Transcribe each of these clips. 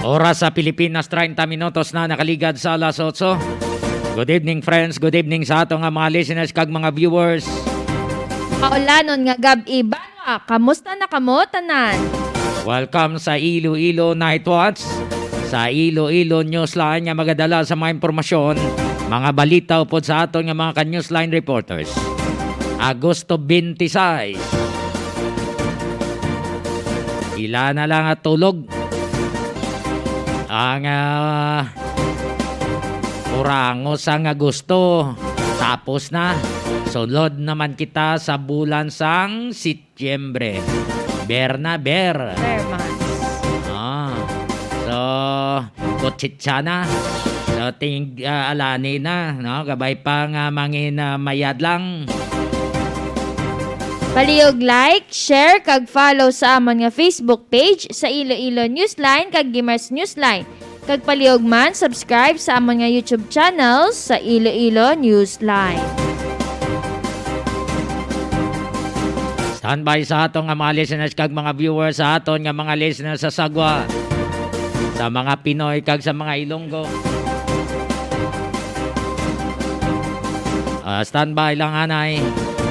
Oras sa Pilipinas, 30 minutos na nakaligad sa alas 8. Good evening friends, good evening sa atong mga listeners kag mga viewers. Kaulanon nga gabi banwa, kamusta na kamo tanan? Welcome sa Iloilo Night Watch. Sa Iloilo Newsline nga magadala sa mga impormasyon, mga balita upod sa aton nga mga ka-newsline reporters. Agosto 26. Ila na lang at tulog. Ang orangos ang Agosto. Tapos na. Sulod naman kita sa bulan sang Setyembre. Ber na ber. So, kutsitsa na. So, alani na. No? Gabay pa nga mangin mayad lang. Palihog like, share, kag follow sa amon nga Facebook page sa Iloilo Newsline kag Gimars Newsline. Kag palihog man, subscribe sa amon nga YouTube channel sa Iloilo Newsline. Standby sa aton nga mga listeners kag mga viewers sa aton nga mga listeners sa Sagwa. Sa mga Pinoy kag sa mga Ilonggo. Standby lang anay.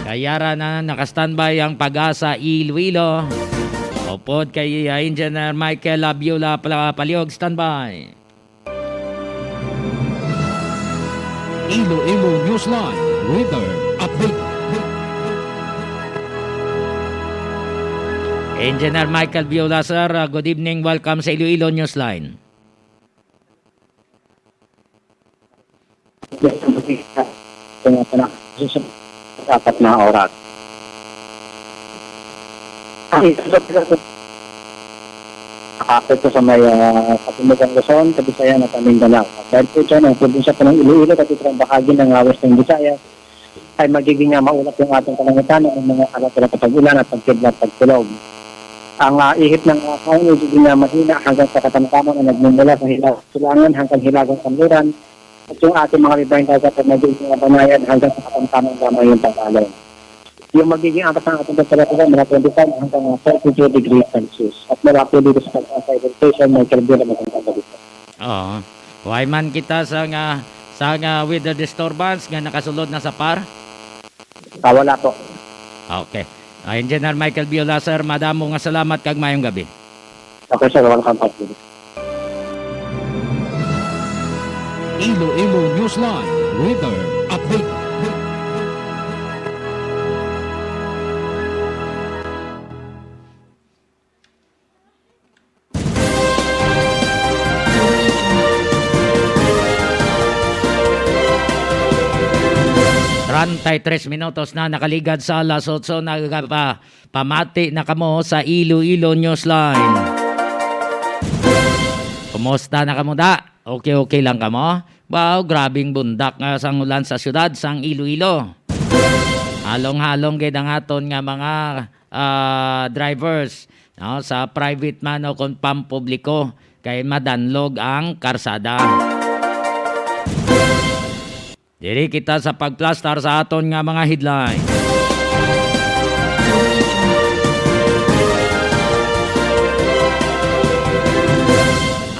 Kayara na nakastandby ang Pag-asa Iloilo. Upod kay Engineer Michael Abiola Palihog, standby. Iloilo Newsline Weather Update. Engineer Michael Abiola, sir. Good evening. Welcome sa Iloilo Newsline. Dapat na oras. Nakapit ko sa may Katimugang Luzon, Kabisayan at Mindanao. Dahil po dyan, ang probinsya po ng Iloilo at itrang bahagi ng Western Visayas ay magiging maulap yung ating kalangitan ng mga alat-alat na pag-ulan at pagkidlat pagkulog. Ang ihip ng kain ay magiging mahina hanggang sa katamtaman na nagmumula sa hilagang sulangan hanggang hilagang kanluran. At yung ating mga riverine dagat ay magiging banayan hanggang sa katamtamang gamay yung pag-alon. Yung magiging atas ng ating temperatura mula 25 hanggang 32 degrees Celsius. At mula po dito sa Pag-asa Station, may kalbyo na magandang dito. Oo. Huwag man kita sa weather disturbance nga nakasulod na sa par? Wala po. Okay. Engineer Michael Abiola, sir. Madamo nga salamat kag mayong gabi. Okay, sir. Welcome back. Iloilo Newsline Weather Update. Tres minutos na nakaligad sa alas 8 pamati na kamo sa Iloilo Newsline. Kumusta na kamo da? Okay lang kamo? Wow, grabing bundak nga sang ulan sa syudad sang Iloilo. Halong-halong gid ang aton nga mga drivers no, sa private man o kung pampubliko kay madanlog ang karsada. Diri kita sa pagplastar sa aton nga mga headline.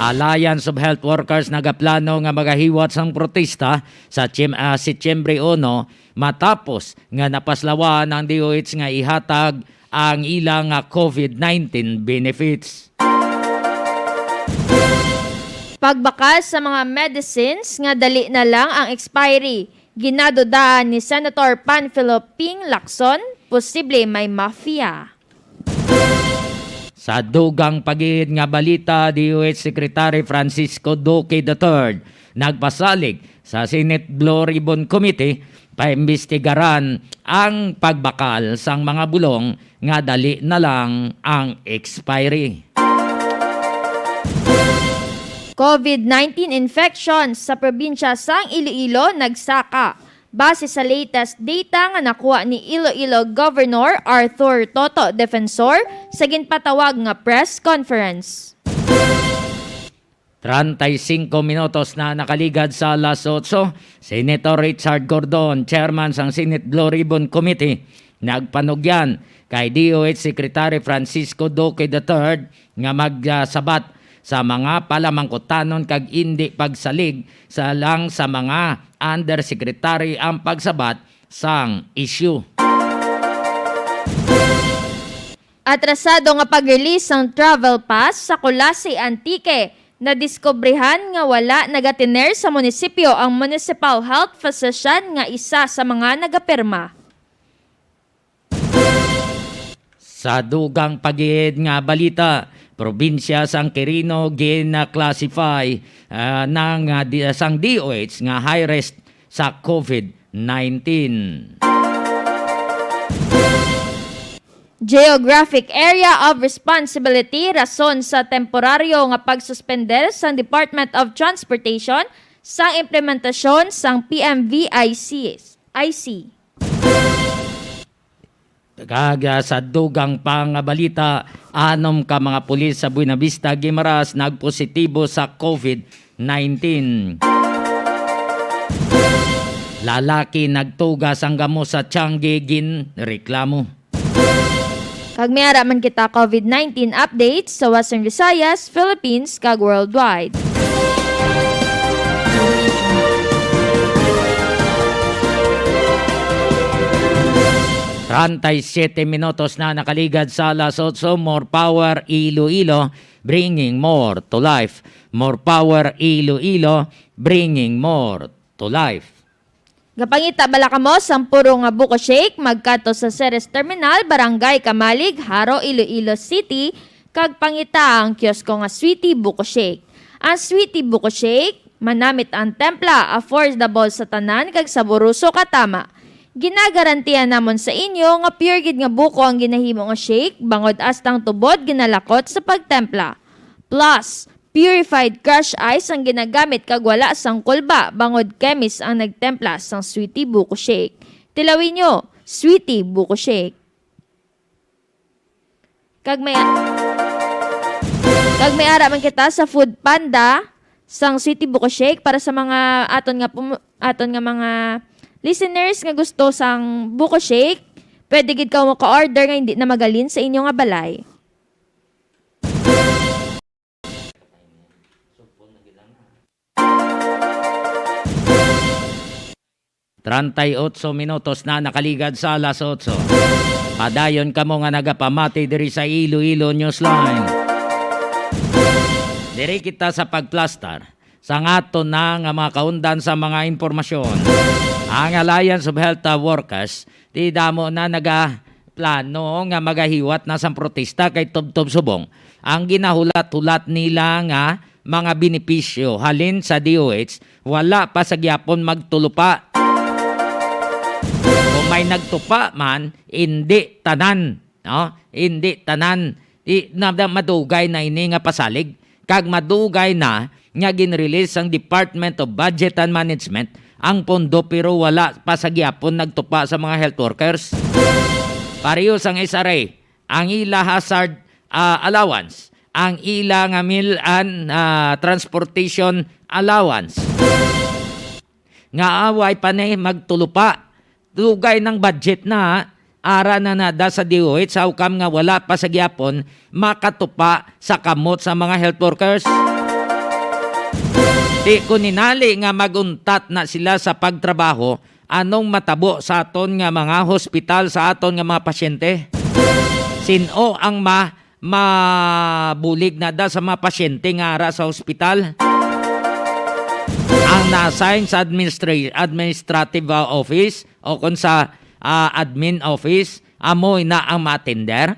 Alliance of Health Workers nagaplano nga magahiwat sang protesta sa Setyembre 1 matapos nga napaslawan ng DOH nga ihatag ang ilang COVID-19 benefits. Pagbakas sa mga medicines nga dali na lang ang expiry. Ginadodaan ni Senator Panfilo Ping Lacson, posible may mafia. Sa dugang pagid nga balita, DOH Secretary Francisco Duque III nagpasalig sa Senate Blue Ribbon Committee paimbestigaran ang pagbakal sang mga bulong nga dali na lang ang expiry. COVID-19 infections sa probinsya sang Iloilo nagsaka. Base sa latest data nga nakuha ni Iloilo Governor Arthur Toto Defensor sa ginpatawag nga press conference. 35 minutos na nakaligad sa alas 8. Senator Richard Gordon, chairman sang Senate Blue Ribbon Committee, nagpanugyan kay DOH Secretary Francisco Duque III nga magsabat sa mga palamangkutanon kag indi pagsalig sa lang sa mga undersecretary ang pagsabat sang issue. Atrasado nga pag-release ng travel pass sa Colase Antique. Nadiskobrehan nga wala nagatiner sa munisipyo ang Municipal Health Physician nga isa sa mga nagapirma. Sa dugang pagihid nga balita, probinsya sang Quirino gina-classify sang DOH nga high risk sa COVID-19. Geographic Area of Responsibility rason sa temporaryo nga pagsuspender sa Department of Transportation sa implementasyon sang PMVIC. Kaga sa dugang pangabalita, 6 ka mga pulis sa Buenavista, Guimaras nagpositibo sa COVID-19. Lalaki nagtugas ang gamo sa Tiangge reklamo. Kag may ara man kita COVID-19 updates sa Western Visayas, Philippines, kag worldwide. Rantay 7 minutos na nakaligad sa alas 8. More power Iloilo, bringing more to life. More power Iloilo, bringing more to life. Gapangita bala kamo sang puro nga buko shake magkato sa Ceres Terminal, Barangay Kamalig, Haro, Iloilo City, kag pangita ang kiosko nga Sweetie Buko Shake. Ang Sweetie Buko Shake manamit ang templa, affordable sa tanan kag saburuso katama. Ginagarantiyan namon sa inyo nga pure gid nga buko ang ginahimo nga shake, bangod astang tubod ginalakot sa pagtempla. Plus, purified crushed ice ang ginagamit kag wala sang kulba, bangod chemist ang nagtempla sang Sweetie Buko Shake. Tilawin nyo, Sweetie Buko Shake. Kag may ara man kita sa Food Panda sang Sweetie Buko Shake para sa mga aton nga mga listeners nga gusto sang buko shake. Pwede gid ka mo ka-order nga hindi na magalin sa inyo nga balay. Trantay 8 minutos na nakaligad sa alas 8. Padayon kamo nga nagapamati diri sa Iloilo Newsline. Diri kita sa pagplastar sa ngaton na nga mga kaundan sa mga impormasyon. Ang Alliance of Health Workers, di damo na plano nga magahiwat na sa protesta kay Tubtob Subong. Ang ginahulat-hulat nila nga mga benepisyo halin sa DOH, wala pa sa gyapon magtulupa. Kung may nagtupa man, hindi tanan. No? Hindi tanan. Madugay na ini nga pasalig. Kag madugay na nga ginrelease ang Department of Budget and Management ang pondo pero wala pa sa gyapon nagtupa sa mga health workers. Pareho sang SRA, ang ila hazard allowance, ang ila nga meal and transportation allowance. Nga away pa na magtulupa. Dugay ng budget na ara na nada sa DOH sa ukam nga wala pa sa gyapon makatupa sa kamot sa mga health workers. Di ko ninali nga maguntat na sila sa pagtrabaho, anong matabo sa aton nga mga hospital, sa aton nga mga pasyente. Sino ang mabulig na da sa mga pasyente nga ara sa hospital? Ang na-assign sa administrative office o kung sa admin office, amoy na ang matender?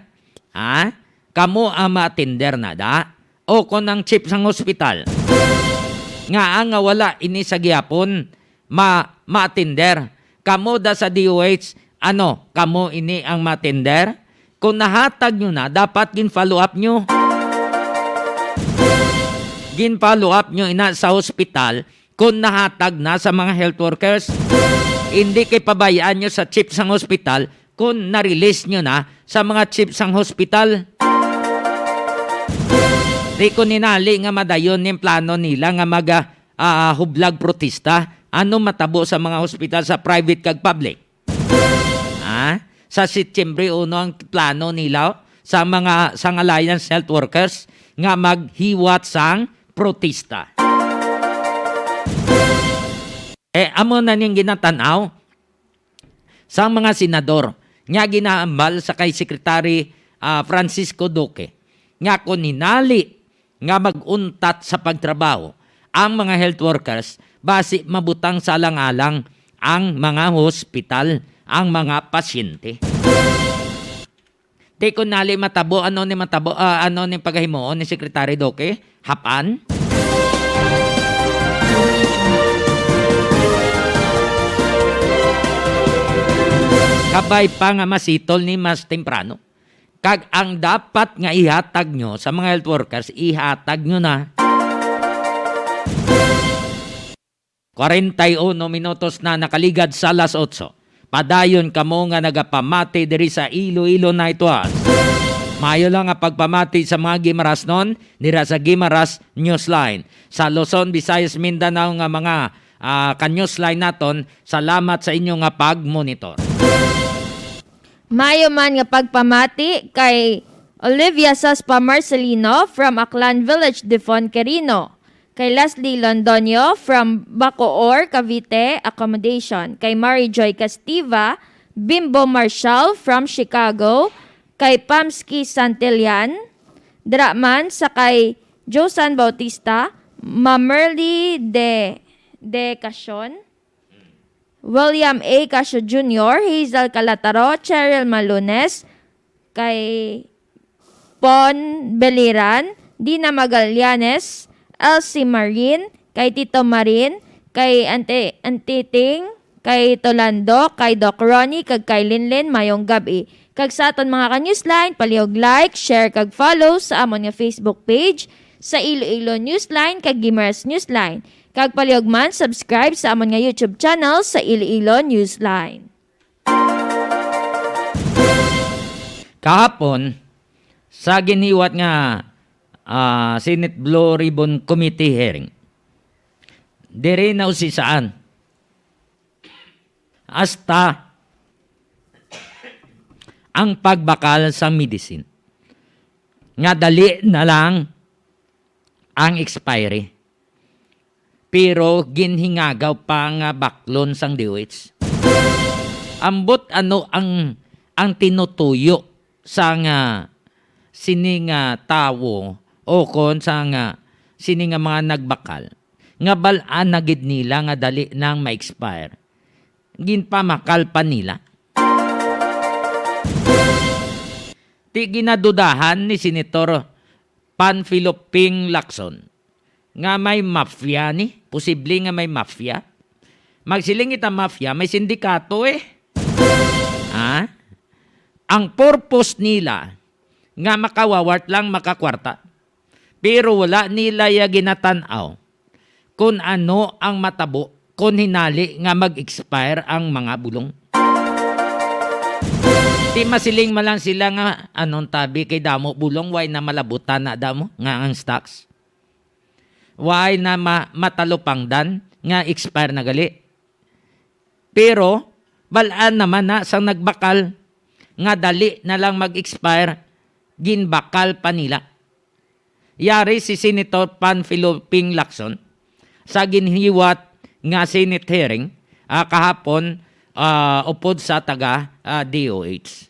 Ha? Kamu ang matender na da? O kung ang chief sang hospital? Nga ang wala ini sa gyapon ma-attender. Kamo da sa DOH, kamo ini ang ma-attender? Kung nahatag nyo na, dapat gin-follow up nyo. Gin-follow up nyo ina sa hospital kung nahatag na sa mga health workers. Hindi kay pabayaan nyo sa chief sang hospital kung na-release nyo na sa mga chief sang hospital. Di ko ninali nga madayon yung plano nila nga hublag protesta. Ano matabo sa mga hospital sa private kag public? Sa September 1 ang plano nila sa mga Alliance Health Workers nga maghiwat sang protesta. Amo na ning ginatanaw sa mga senador nga ginaambal sa kay Secretary Francisco Duque nga kung hinali nga maguntat sa pagtrabaho ang mga health workers base mabutang sa alang-alang ang mga hospital, ang mga pasyente. Di kung nali matabo, ano ni paghimuon ni Secretary Duque? Hapan? Kabay pa nga masitol ni mas temprano. Kag ang dapat nga ihatag nyo sa mga health workers, ihatag nyo na. 41 minutos na nakaligad sa alas 8. Padayon kamo nga nagapamati diri sa Iloilo Night Watch. Mayo lang nga pagpamati sa mga Gimaras nun, nira sa Gimaras Newsline. Sa Luzon, Visayas, Mindanao nga mga ka-newsline naton, salamat sa inyo nga pag-monitor. Mayo man nga pagpamati kay Olivia Saspa Marcelino from Aklan Village, Defon, Quirino. Kay Leslie Londonio from Bacoor, Cavite, Accommodation. Kay Mary Joy Castiva, Bimbo Marshall from Chicago. Kay Pamski Santillan, Draman, sa kay Josan Bautista, Mamerly de Casion, William A. Casio Jr., Hazel Calataro, Cheryl Malunes, kay Pon Beliran, Dina Magallanes, Elsie Marin, kay Tito Marin, kay Antiting, kay Tolando, kay Doc Ronnie, kag kay Linlin, mayong gabi. Kag sa aton mga ka-newsline, palihog like, share, kag follow sa amon nga Facebook page, sa Iloilo Newsline, kag Gimaras Newsline. Kag palihog man, subscribe sa amon nga YouTube channel sa Iloilo Newsline. Kahapon, sa giniwat nga Senate Blue Ribbon Committee hearing, dire na usisaan. Hasta ang pagbakal sa medicine. Nga dali na lang ang expiry. Pero ginhingagaw pa nga baklon sang DOH. Ambot ano ang tinutuyo sa nga sining tawo o kon sa nga sining mga nagbakal. Nga balaan na gid nila nga dali nang ma-expire. Ginpamakal pa nila. Ti ginadudahan ni Senator Panfilo Ping Lacson nga may mafia ni, posible nga may mafia. Magsiling ita mafia, may sindikato Ang purpose nila nga makawawart lang makakwarta. Pero wala nila ya ginatanaw kung ano ang matabo kung hinali nga mag-expire ang mga bulong. Di masiling malang sila nga anong tabi kay damo bulong, why na malabutan na damo nga ang stocks. Why na matalupang dan nga expire na gali. Pero balaan naman na sang nagbakal nga dali na lang mag-expire, ginbakal pa nila. Yari si Senator Panfilo Ping Lacson sa ginhiwat nga Senate hearing kahapon upod sa taga DOH.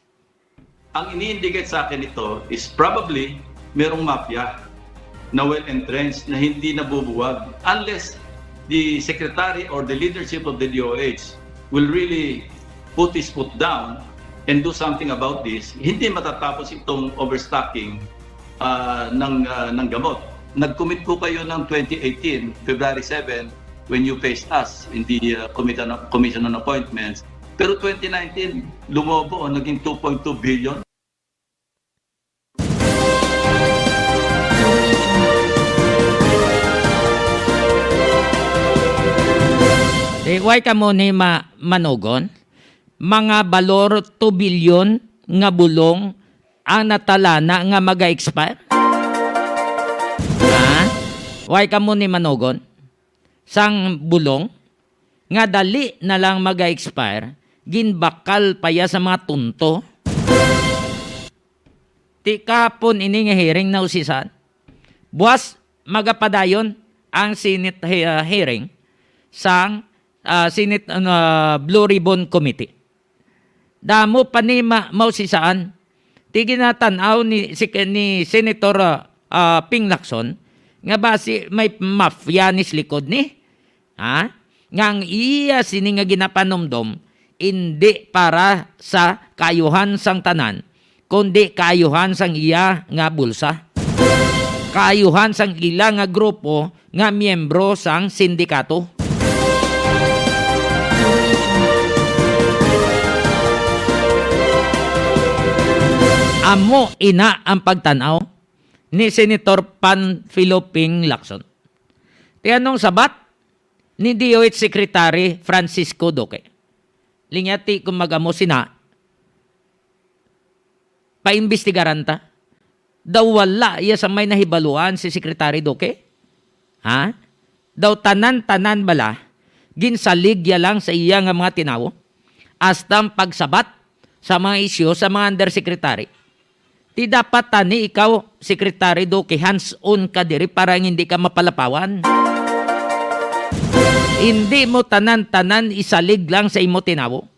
Ang ini-indicate sa akin ito is probably merong mafia na well-entrenched na hindi nabubuwag unless the secretary or the leadership of the DOH will really put his foot down and do something about this. Hindi matatapos itong overstocking ng gamot. Nag-commit po kayo ng 2018, February 7, when you faced us in the Commission on Appointments. Pero 2019, lumobo, naging 2.2 billion. Why ka mo ni manugon? Mga balor 2 billion nga bulong ang natalana nga maga-expire? Why ka mo ni manugon? Sang bulong nga dali na lang maga-expire, ginbakal pa ya sa mga tunto. Ti kapon ini nga hearing na usisan. Buwas magapadayon ang Senate hearing sang Senate Blue Ribbon Committee. Damo pa ni mao si saan ti ginatanaw ni Senator Ping Lacson nga basi may mafia ni likod ni ngang iya sini nga ginapanomdom hindi para sa kayuhan sang tanan kundi kayuhan sang iya nga bulsa, kayuhan sang ila nga grupo nga miyembro sang sindikato. Amo ina ang pagtanaw ni Senator Panfilo Ping Lacson. Tiyanong sabat ni DOH Secretary Francisco Duque. Linyati kung magamo sina, paimbestigaran ta. Daw wala iya sa may nahibaluan si Secretary Duque. Daw tanan-tanan bala, ginsaligya lang sa iya nga mga tinawo, astang pagsabat sa mga isyo sa mga undersecretary. Ti dapat tani ikaw, Secretary Duque, hands-on ka diri para hindi ka mapalapawan. Hindi mo tanan-tanan isalig lang sa imo tinawo.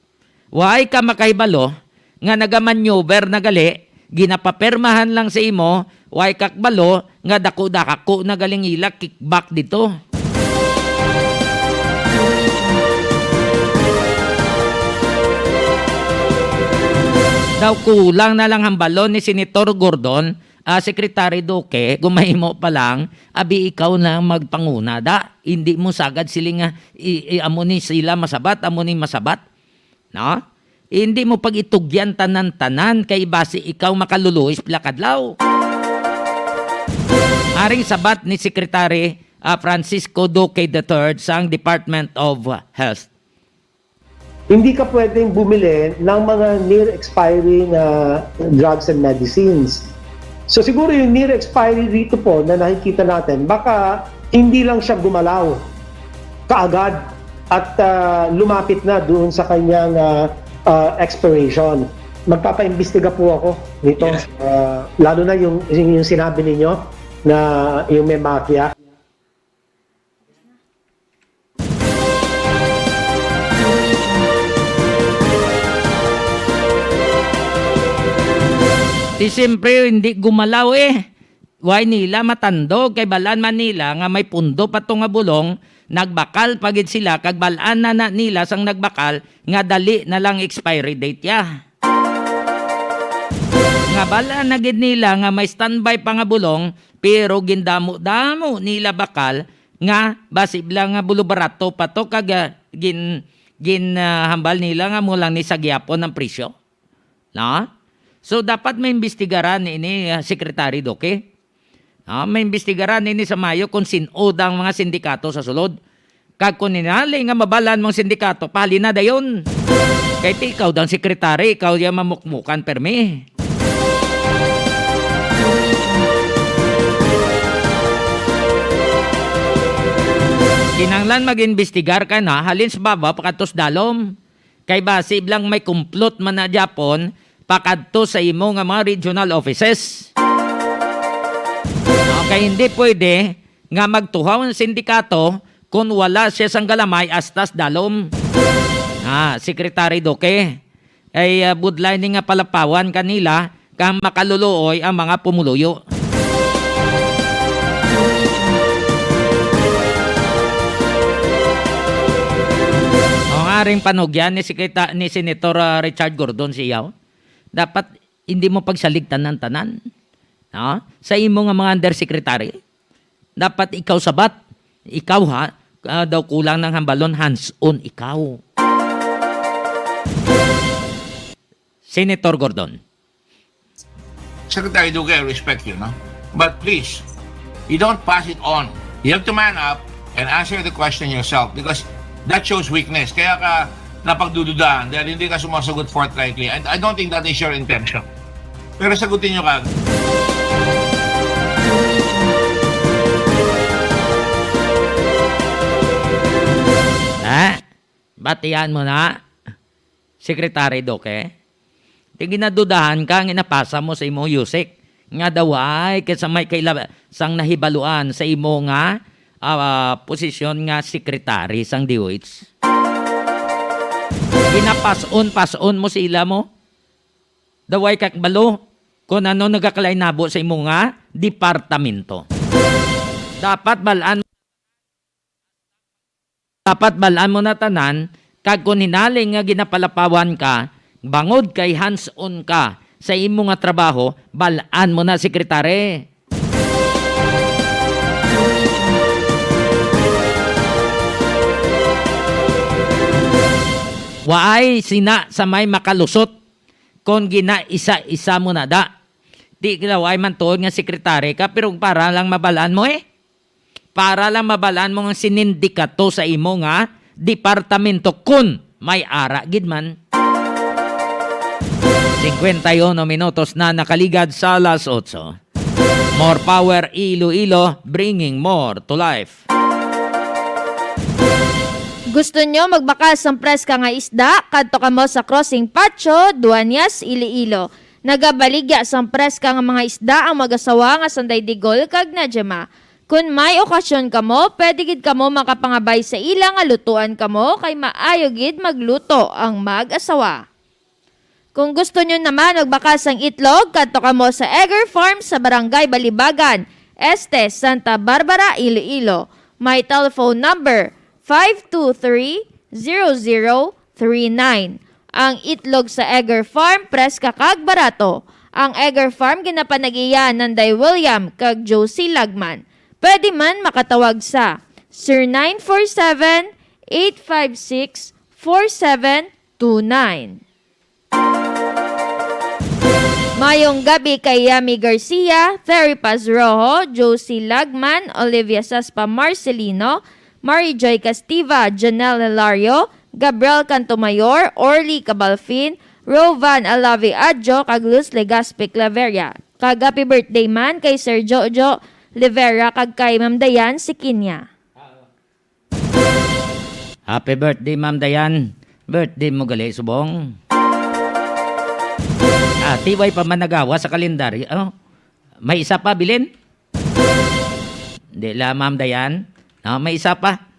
Waay ka makahibalo nga nagamanyover na gali, ginapapermahan lang sa imo, waay kakbalo nga dako-dako na galing ila kickback dito. Daw kulang na lang ang balon ni Senator Gordon, Secretary Duque, gumahimo pa lang, abi ikaw na magpanguna da. Hindi mo sagad sila nga, amo ni sila masabat, amo ni masabat. No? Hindi mo pag itugyan tanan-tanan, kay base ikaw makaluluis plakadlaw. Aring sabat ni Secretary Francisco Duque III sang Department of Health. Hindi ka pwedeng bumili ng mga near expiry na drugs and medicines. So siguro yung near expiry dito po na nakikita natin, baka hindi lang siya gumalaw kaagad at lumapit na doon sa kanyang expiration. Magpapaimbestiga po ako nito. Lalo na yung sinabi ninyo na yung may mafia. Di siyempre hindi gumalaw Why nila matandog kay balaan man nila nga may pundo pa to nga bulong, nagbakal pagid sila kag balaan na nila sang nagbakal nga dali na lang expiry date ya. Nga balaan na gid nila nga may standby pa nga bulong pero gindamo-damo nila bakal nga basibla nga bulubarato pa to kag hambal nila nga mulang ni sagyapon ng presyo. No? So, dapat may imbestigaran ini Secretary Duque. May imbestigaran ini sa Mayo kung sinod ang mga sindikato sa sulod. Kag kung ninali nga mabalan mong sindikato, pali na dayon. Kaya ikaw daw Secretary, ikaw yung mamukmukan permi. Kinanglan mag-imbestigar ka na, halin sa baba, pakatos dalom. Kay base lang may kumplot man na Japon, pakadto sa imo nga mga regional offices. Okay, hindi pwede nga magtuhaw ng sindikato kung wala siya sang galamay astas dalom. Secretary Duque, ay budline nga palapawan kanila kang makaluluoy ang mga pumuluyo. Ang aring panugyan ni Senator Richard Gordon siyaw. Dapat hindi mo pagsaligtan ng tanan. No? Sa imo nga mga undersecretary, dapat ikaw sabat. Ikaw daw kulang ng hambalon, hands-on ikaw. Senator Gordon. Secretary Duque, I respect you, no? But please, you don't pass it on. You have to man up and answer the question yourself because that shows weakness. Kaya ka napagdududahan dahil hindi ka sumasagot forthrightly. And I don't think that is your intention. Pero sagutin nyo ka. Batiyan mo na, Secretary Duque. Tingin na dudahan ka, inapasa mo sa imo Yusek. Nga daw ay, kasi may sang nahibaluan sa imo nga posisyon nga sekretary sang DOH? Ginapason mo sila mo? Daway kakbalo kung ano nagakalay nabo sa imo nga departamento. Dapat balaan mo na tanan kag kung hinaling nga ginapalapawan ka, bangod kay hands-on ka sa imo nga trabaho, balaan mo na sekretary. Waay sina sa may makalusot kung gina-isa-isa mo na da. Di kila waay man tuod nga sekretary ka pero para lang mabalaan mo Para lang mabalaan mo nga sinindikato sa imo nga departamento kun may ara gid man. 51 minutos na nakaligad sa alas 8. More power Iloilo, bringing more to life. Gusto nyo magbakas ng preska nga isda? Kadto ka mo sa Crossing Pacho, Duanyas, Iloilo. Nagabaligya sa preska nga mga isda ang mag-asawa nga Sanday Digol kag Najema. Kung may okasyon ka mo, pwede gid ka mo makapangabay sa ilang nga lutuan ka mo kay maayo gid magluto ang mag-asawa. Kung gusto nyo naman magbakas ng itlog, kadto ka mo sa Egger Farm sa Barangay Balibagan, Este, Santa Barbara, Iloilo. May telephone number 523-0039. Ang itlog sa Egger Farm, preska kag barato. Ang Egger Farm ginapanagiyan ng Day William kag Josie Lagman. Pwede man makatawag sa 0947-856-4729. Mayong gabi kay Yami Garcia, Terry Paz Rojo, Josie Lagman, Olivia Saspa Marcelino, Mary Joy Castiva, Janelle Hilario, Gabriel Cantomayor, Orly Cabalfin, Rovan Alavi Adjo, kag Luz Legazpi Claveria. Kag happy birthday man kay Sir Jojo Livera kag kay Ma'am Dayan Sikinya. Happy birthday, Ma'am Dayan. Birthday mo gali, subong. Tiway pa man nagawa sa kalendaryo. May isa pa, bilin? Hindi la, Ma'am Dayan. May isa pa.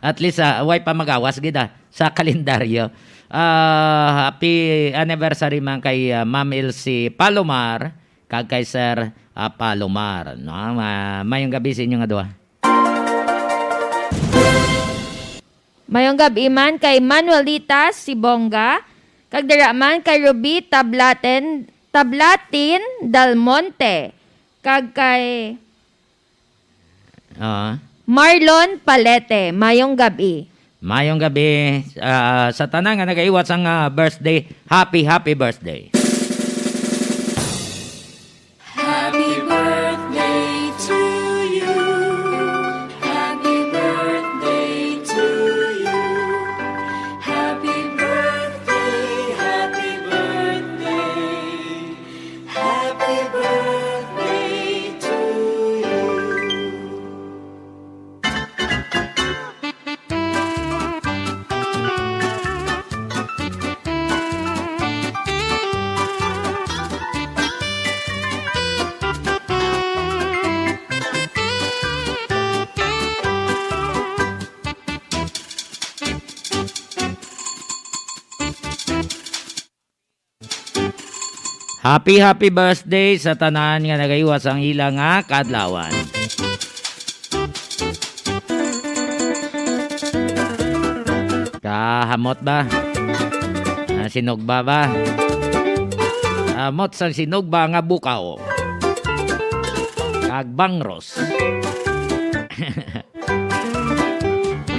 At least, way pa magawas gida sa kalendaryo. Happy anniversary man kay Ma'am Elsie Palomar kag kay Sir Palomar. Mayong gabi sa inyo nga duha. Mayong gabi man kay Manuelita Sibonga, kag dira man kay Ruby Tablatin Dalmonte, kag kay Marlon Palete. Mayong gabi. Mayong gabi sa tanan nga nagaiwat sang birthday. Happy birthday. Happy birthday to you. Happy birthday to you. Happy birthday, happy birthday. Happy birthday to you. Happy birthday sa tanan nga nagaiwas ang ilang nga kadlawan. Kahamot ba? Sinugba ba? Amot sang sinugba nga bukaw. Kag bangros.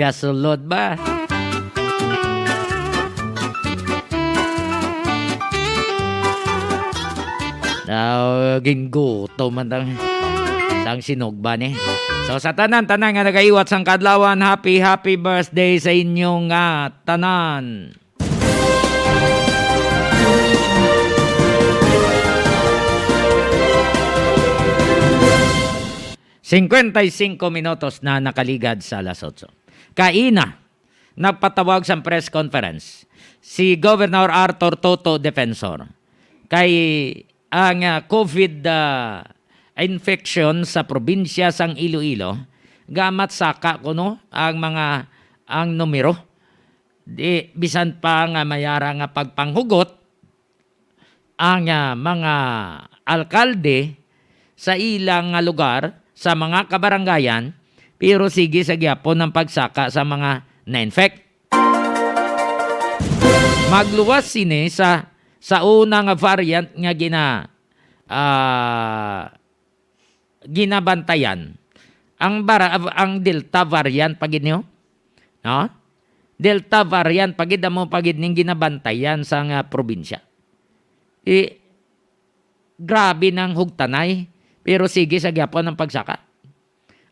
Gasulod ba? Ginguto man sang sinugba ni. So sa tanan nga nagaiwat sang kadlawan, happy birthday sa inyong tanan. ...55 minutos na nakaligad sa alas 8. Kaina, nagpatawag sa press conference si Governor Arthur Toto Defensor kay ang COVID infection sa probinsya sang Iloilo, gamat saka kuno ang numero. Di bisan pa nga mayara nga pagpanghugot ang mga alkalde sa ilang nga lugar sa mga kabarangayan, pero sige sa gyapon ng pagsaka sa mga na-infect. Magluwas sini sa unang variant nga ginabantayan. Ang Delta variant pagid niyo, no? Delta variant pagid mo pagid ning ginabantayan sa nga probinsya. Grabe ng hugtanay, pero sige sa gyapon ng pagsaka.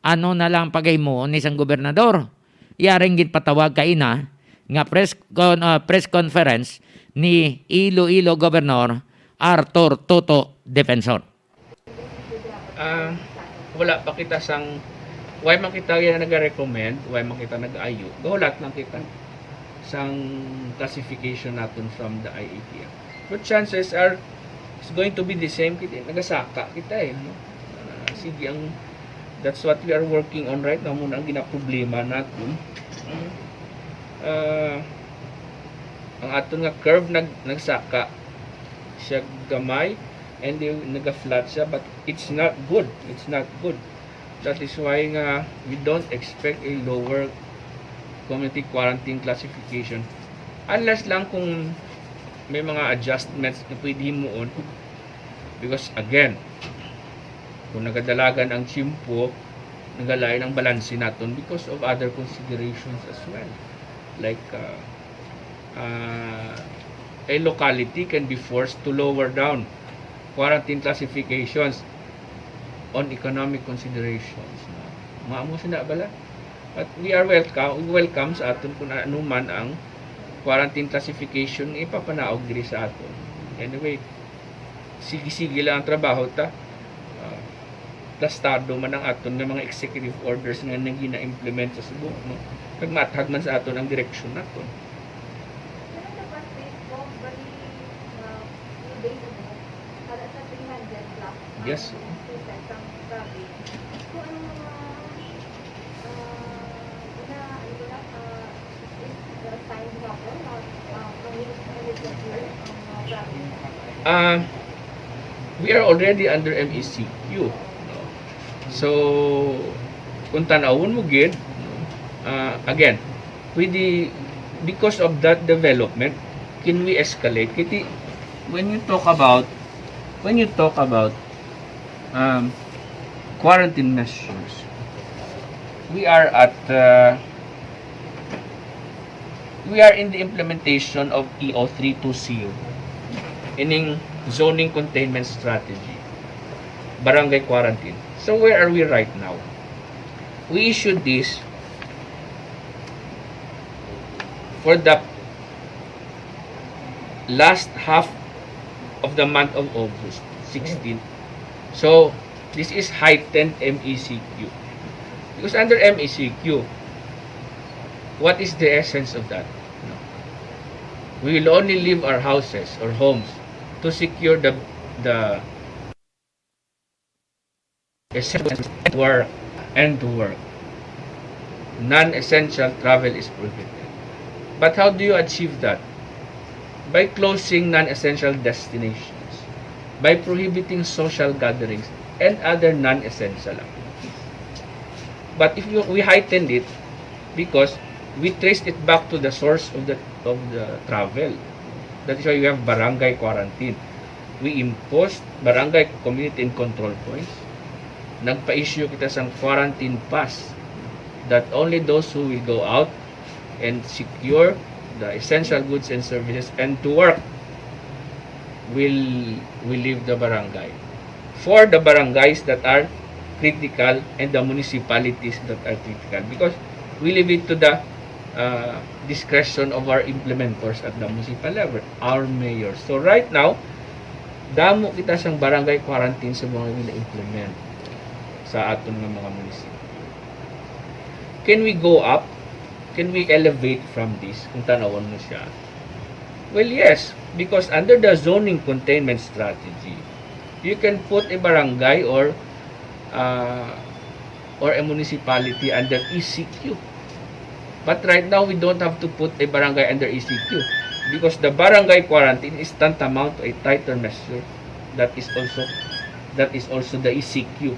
Ano na lang pagaymo ni isang gobernador? Yaring gitpatawag kaina nga press conference ni Iloilo Governor Arthur Toto Defensor. Wala pa kita sang why man kita yan nag-recommend, why man kita nag-ayo. Gahulat lang kita sang classification natin from the IATF. But chances are it's going to be the same kita. Nagasaka kita no? Sige that's what we are working on right now. Muna ang ginaproblema natin. Ang aton nga curve nagsaka siya gamay and naga-flat siya, but it's not good. That is why nga we don't expect a lower community quarantine classification unless lang kung may mga adjustments na pwede himuon, because again, kung nagadalagan ang chimpo, nagalain ang balanse naton because of other considerations as well, like a locality can be forced to lower down quarantine classifications on economic considerations. Maamo sina bala. But we welcome sa aton kung ano man ang quarantine classification ipapanaog diri sa aton. Anyway, sige lang ang trabaho ta. Plastado man ang aton ng mga executive orders nga gina-implement sa Cebu, no? Nagmatag man sa aton ang direksyon naton. Yes. We are already under MECQ. So, kung tanawon mo gid, again, because of that development, can we escalate? Kiti, when you talk about quarantine measures, we are in the implementation of EO 320, ining zoning containment strategy, barangay quarantine. So where are we right now? We issued this for the last half of the month of August 16th. So this is heightened MECQ, because under MECQ, what is the essence of that? We will only leave our houses or homes to secure the essential work and to work. Non-essential travel is prohibited. But how do you achieve that? By closing non-essential destinations, by prohibiting social gatherings and other non-essential activities. But if we heightened it because we traced it back to the source of the travel. That is why we have barangay quarantine. We imposed barangay community and control points. Nagpa-issue kita sang quarantine pass that only those who will go out and secure the essential goods and services and to work will leave the barangay. For the barangays that are critical and the municipalities that are critical, because we leave it to the discretion of our implementors at the municipal level, our mayors. So right now, damo kita sang barangay quarantine sa mga gina-implement sa aton ng mga munisipyo. Can we go up? Can we elevate from this? Kung tanawon mo siya. Well, yes, because under the zoning containment strategy, you can put a barangay or or a municipality under ECQ. But right now, we don't have to put a barangay under ECQ because the barangay quarantine is tantamount to a tighter measure. That is also the ECQ.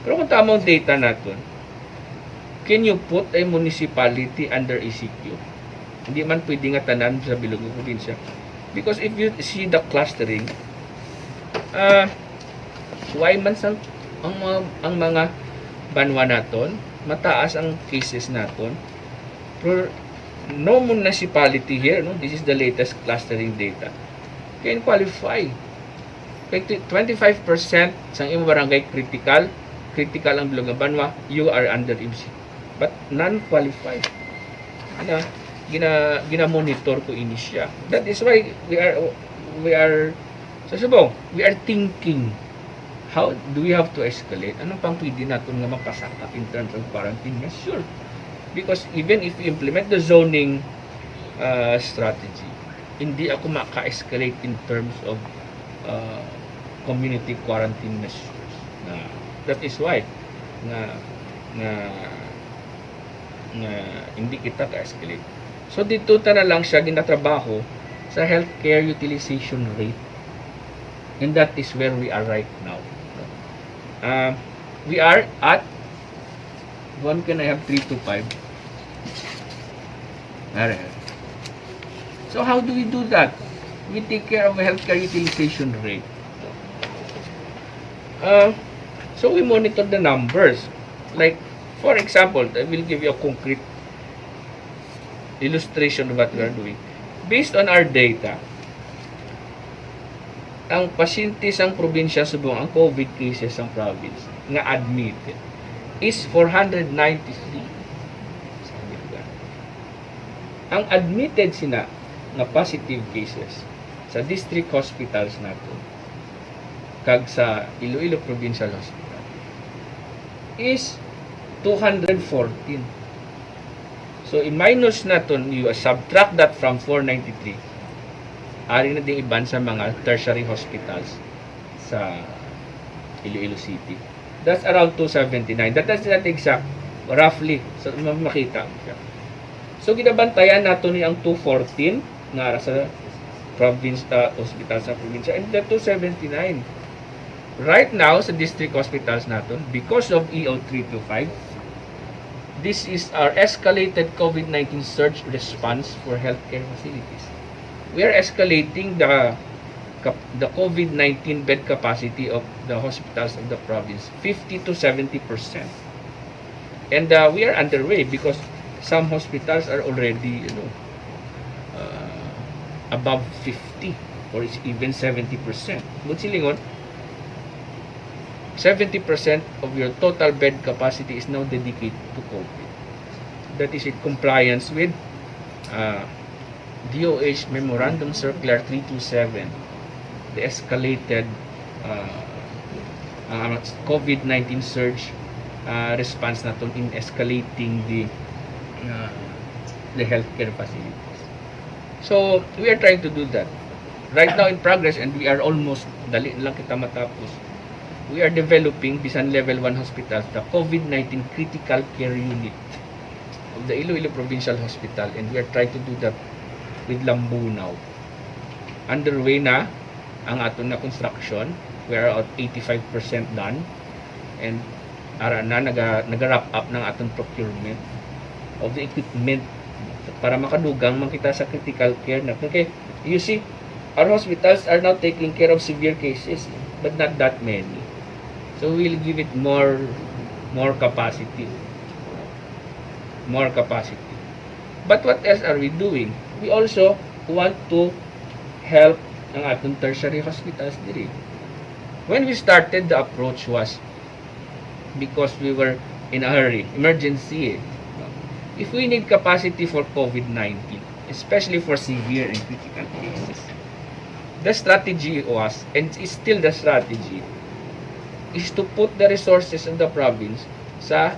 Pero kung tamang data natin, can you put a municipality under ECQ? Hindi man pwede nga tanan sa bilog ng probinsya. Because if you see the clustering, why man ang mga banwa naton, mataas ang cases naton. Pero no municipality here, no, this is the latest clustering data, can qualify. 25% sa imong barangay critical ang bilog ng banwa, you are under ECQ. But non-qualified. Gina-monitor ko ini siya. That is why we are sa Subong, we are thinking, how do we have to escalate? Anong pang pwede natin nga mapasaka in terms of quarantine measure? Because even if we implement the zoning strategy, hindi ako maka-escalate in terms of community quarantine measures. That is why nga hindi kita ka-escalate. So dito ta na lang siya ginatrabaho sa healthcare utilization rate. And that is where we are right now. We are at, one can I have 3 to 5? So how do we do that? We take care of a healthcare utilization rate. So we monitor the numbers. Like, for example, I will give you a concrete illustration of what we are doing. Based on our data, ang pasyente sa probinsya Subong, ang COVID cases sa province nga admitted is 493. Ang admitted sina nga positive cases sa district hospitals nato kag sa Iloilo Provincial Hospital is 214. So i-minus naton, you subtract that from 493. Ari na din iban sa mga tertiary hospitals sa Iloilo City. That's around 279. That is not exact, roughly. So makita mo siya. So ginabantayan nato ni ang 214 nga sa province hospital sa probinsya and the 279. Right now sa district hospitals naton, because of EO 325, this is our escalated COVID-19 surge response for healthcare facilities. We are escalating the COVID-19 bed capacity of the hospitals of the province 50 to 70%. And we are underway because some hospitals are already, above 50 or even 70%. But silingon, 70% of your total bed capacity is now dedicated to COVID. That is in compliance with DOH Memorandum Circular 327, the escalated COVID-19 surge response natin in escalating the healthcare facilities. So, we are trying to do that. Right now in progress, and we are almost, dali lang kita matapos, we are developing Bisan Level 1 Hospital, the COVID-19 Critical Care Unit of the Iloilo Provincial Hospital, and we are trying to do that with Lambunaw. Underway na ang aton na construction. We are at 85% done, and ara na naga-wrap up ng aton procurement of the equipment para makadugang man kita sa critical care na. Okay, you see, our hospitals are now taking care of severe cases, but not that many. So we'll give it more capacity. More capacity. But what else are we doing? We also want to help ang atong tertiary hospitals diri. When we started, the approach was because we were in a hurry, emergency. If we need capacity for COVID-19, especially for severe and critical cases, the strategy was, and is still the strategy, is to put the resources in the province sa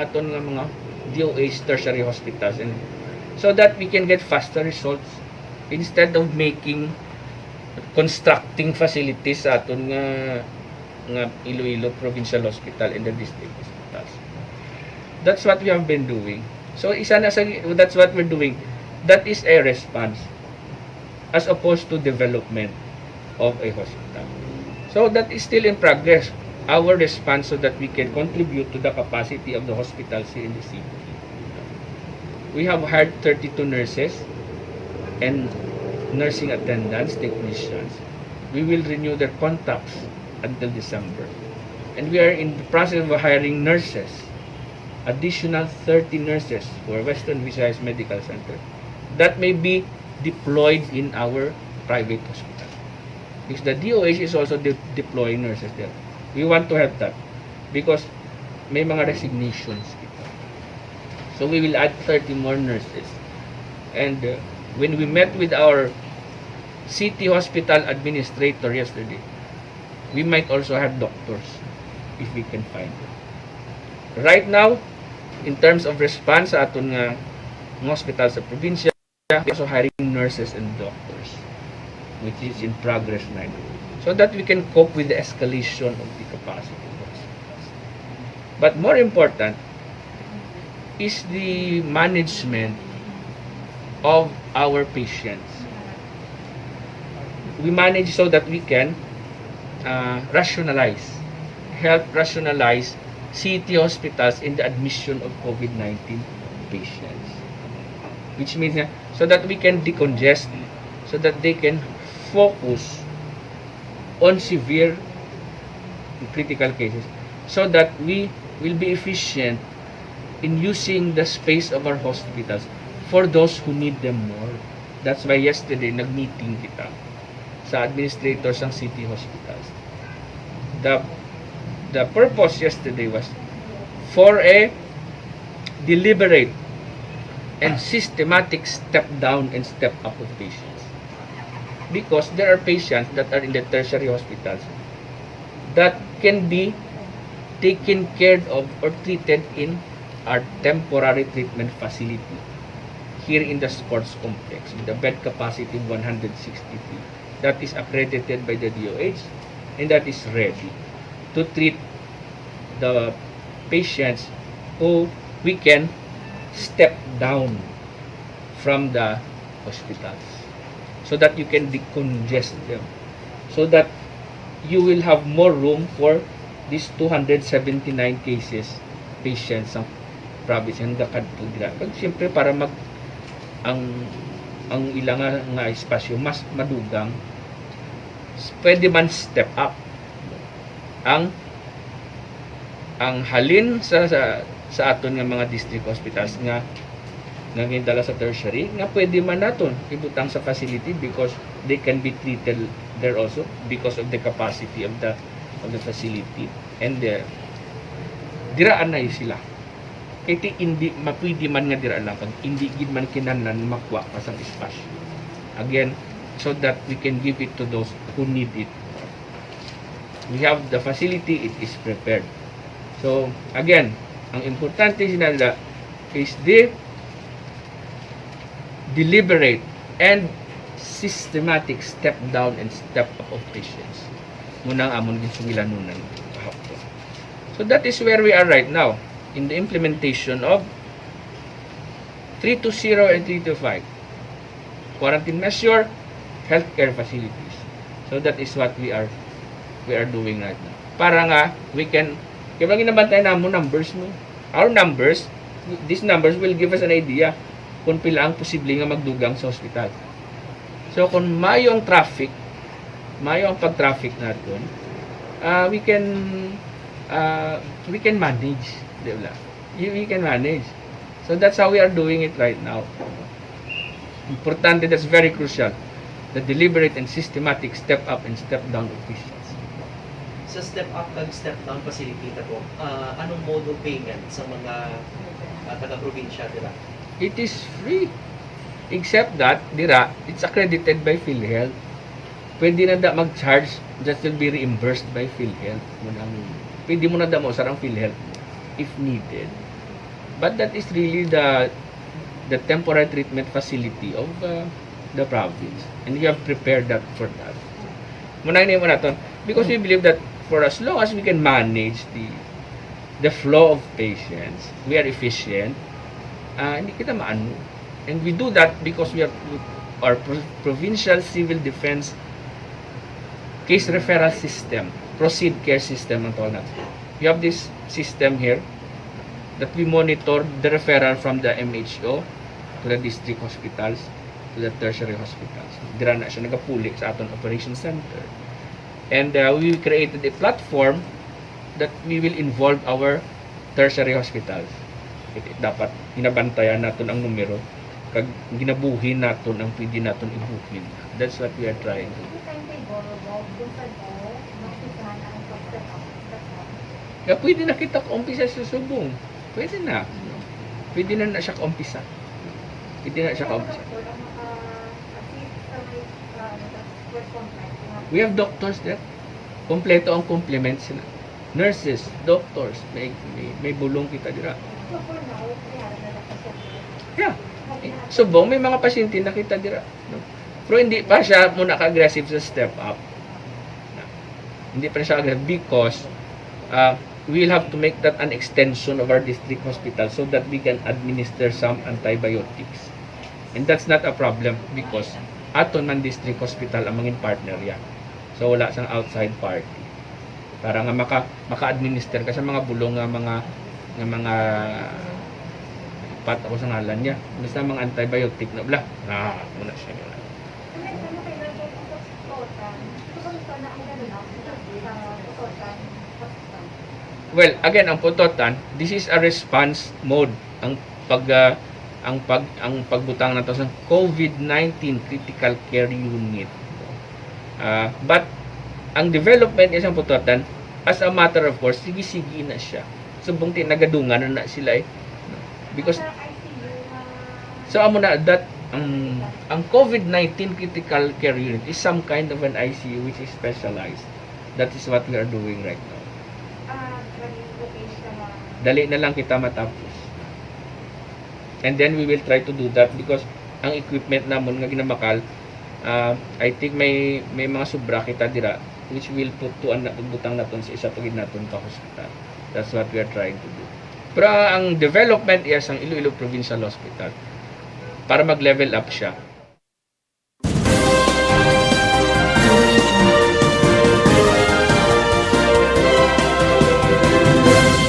aton nga mga DOH tertiary hospitals, and so that we can get faster results instead of constructing facilities sa aton nga nga Iloilo Provincial Hospital and the district hospitals. That's what we have been doing. So that's what we're doing. That is a response as opposed to development of a hospital. So that is still in progress. Our response so that we can contribute to the capacity of the hospitals here in the city. We have hired 32 nurses and nursing attendants, technicians. We will renew their contracts until December. And we are in the process of hiring nurses, additional 30 nurses for Western Visayas Medical Center that may be deployed in our private hospital. Because the DOH is also deploying nurses there. We want to have that because may mga resignations. So we will add 30 more nurses. And when we met with our city hospital administrator yesterday, we might also have doctors if we can find them. Right now, in terms of response sa aton nga hospital sa probinsya, we also hiring nurses and doctors, which is in progress now, so that we can cope with the escalation of the capacity of hospitals. But more important is the management of our patients. We manage so that we can help rationalize city hospitals in the admission of COVID-19 patients. Which means so that we can decongest, so that they can focus on severe critical cases, so that we will be efficient in using the space of our hospitals for those who need them more. That's why yesterday nag-meeting kita sa administrators ng city hospitals. The purpose yesterday was for a deliberate and systematic step down and step up of patients. Because there are patients that are in the tertiary hospitals that can be taken care of or treated in our temporary treatment facility here in the sports complex with a bed capacity of 163 that is accredited by the DOH and that is ready to treat the patients who we can step down from the hospitals so that you can decongest them, so that you will have more room for these 279 cases patients ng province ng Dakadtugra. Siyempre para ang ilang nga espasyo mas madugang, pwede man step up ang halin sa aton nga mga district hospitals nga gindala sa tertiary nga pwede man naton ibutang sa facility because they can be treated there also because of the capacity of the facility and diraan na sila kaya hindi mapwede man nga diraan lang pag hindi gid man kinahanglan makuha pa sang espasyo again so that we can give it to those who need it. We have the facility, it is prepared. So again, ang importante sinala is the deliberate and systematic step down and step up of patients. Muna ang amon ginsugilanunan kahapon. So that is where we are right now in the implementation of 320 and 325 quarantine measure, healthcare facilities. So that is what we are doing right now. Para nga we can kaya ginabantay na mo numbers mo. Our numbers, these numbers will give us an idea kung pila ang posible nga magdugang sa hospital. So kung mayo ang traffic, mayo ang pag-traffic natin, we can manage, diba? We can manage. So that's how we are doing it right now. Importante, that's very crucial. The deliberate and systematic step up and step down of patients. Sa step up kag step down facility na to, anong mode of payment sa mga taga-probinsya, diba? It is free. Except that, dira, it's accredited by PhilHealth. Pwede na da mag-charge, that will be reimbursed by PhilHealth. Pwede mo na da mo sarang PhilHealth if needed. But that is really the temporary treatment facility of the province. And we have prepared that for that. Muna mo natin. Because we believe that for as long as we can manage the flow of patients, we are efficient, hindi kita maano. And we do that because we are our provincial civil defense case referral system, proceed care system ang tawag natin. We have this system here that we monitor the referral from the MHO to the district hospitals, to the tertiary hospitals. Dira na siya nagapuli sa aton operation center. And we created a platform that we will involve our tertiary hospitals. Dapat inabantayan natin ang numero kag ginabuhin natin ang pwede natin ibuhin. That's what we are trying to do. Kaya pwede na kita umpisa sa subong. Pwede na. Pwede na siya kaumpisa. Pwede na siya kaumpisa. We have doctors there. Kompleto ang complement sila. Nurses, doctors, may bulong kita dira. Yeah. Subong, may mga pasyente na kita dira. No? Pero hindi pa siya muna ka-aggressive sa step up. No? Hindi pa siya aggressive because we'll have to make that an extension of our district hospital so that we can administer some antibiotics. And that's not a problem because aton man district hospital ang mangin partner yan. So wala sang outside party. Para nga maka-administer ka sa mga bulong nga mga pat ako sa ngalan niya. Basta mga antibiotic na bla. Muna siya yun. Well, again, ang putotan, this is a response mode. Ang pagbutang nato sa COVID-19 critical care unit. But ang development isang putotan, as a matter of course, sige-sige na siya. Subong tinagadungan na sila because so amo na that ang COVID-19 critical care unit is some kind of an ICU which is specialized. That is what we are doing right now. Dali na lang kita matapos. And then we will try to do that because ang equipment namon nga ginamakal, I think may mga sobra kita dira which will put to an butang naton sa isa pagid naton ka hospital. That's what we are trying to do. Pero ang development is ang Iloilo Provincial Hospital para mag-level up siya.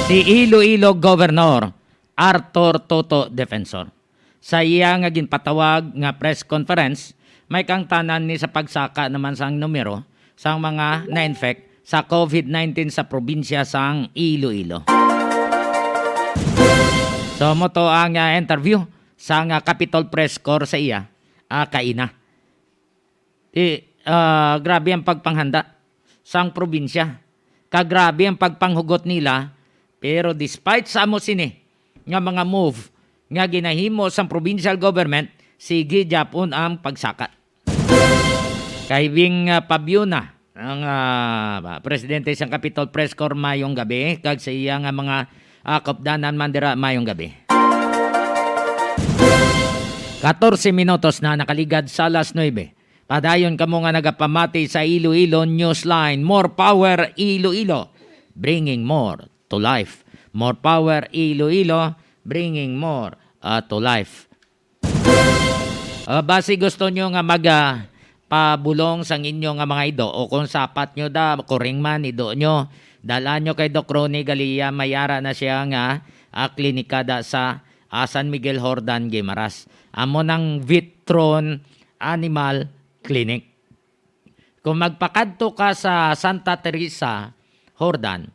Si Iloilo Governor Arthur Toto Defensor. Sa iya nga ginpatawag nga press conference, may kang tanan ni sa pagsaka naman sang numero sang mga na-infect sa COVID-19 sa probinsya sang Iloilo. So mo to ang interview sa Capitol Press Corps sa iya, kaina. Grabe ang pagpanghanda sang probinsya. Kagrabe ang pagpanghugot nila. Pero despite sa amo sini nga mga move nga ginahimo sa provincial government, sige Japon ang pagsaka. Kaibing Pabiuna, ang presidente sa Capitol Press Corps mayong gabi, kag sa iya nga mga kopdanan mandira mayong gabi. 14 minutos na nakaligad sa alas 9. Padayon kamo nga nagapamati sa Iloilo Newsline. More power Iloilo, bringing more to life. More power Iloilo, bringing more to life. Basi gusto nyo nga pabulong sang inyo nga mga ido o kung sapat nyo da, kuring man ido nyo, dala nyo kay Doc Ronnie Galia, mayara na siya nga klinika da sa San Miguel Hordan, Guimaras. Amo ng Vitron Animal Clinic. Kung magpakadto ka sa Santa Teresa, Hordan,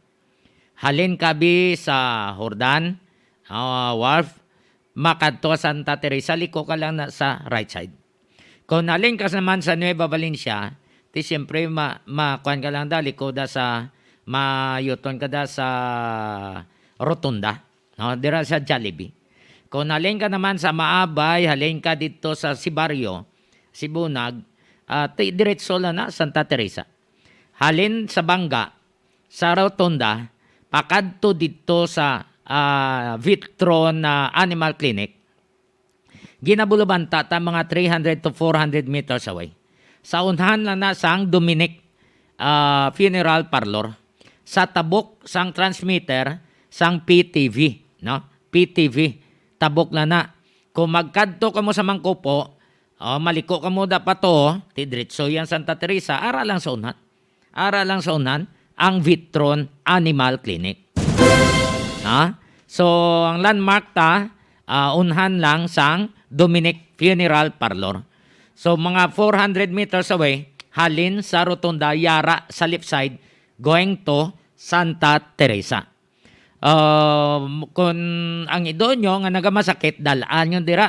halin kabi sa Hordan, Wharf, makadto sa Santa Teresa, liko ka lang na sa right side. Kung halin ka naman sa Nueva Valencia, ti siyempre makuhan ka lang da, liko da sa, mayuton ka da sa Rotunda, no? Dira sa Jollibee. Kung halin ka naman sa Maabay, halin ka dito sa Sibaryo, Sibunag, diretso lang na Santa Teresa. Halin sa Bangga, sa Rotunda, pakadto dito sa Vitron Animal Clinic, ginabulubanta ta mga 300 to 400 meters away. Sa unhan lang na sang Dominic Funeral Parlor. sa tabok sang transmitter sang PTV, no? PTV, tabok na. Kung magkadto ka mo sa Mangkupo, maliko ka mo dapat to, tidritso yan Santa Teresa, ara lang sa unan. Ara lang sa unan, ang Vitron Animal Clinic. Ha? So, ang landmark unhan lang sang Dominic Funeral Parlor. So, mga 400 meters away, halin sa Rotunda, Yara sa left side, going to Santa Teresa. Kung ang idonyo nga nagamasakit, dalaan nyo dira.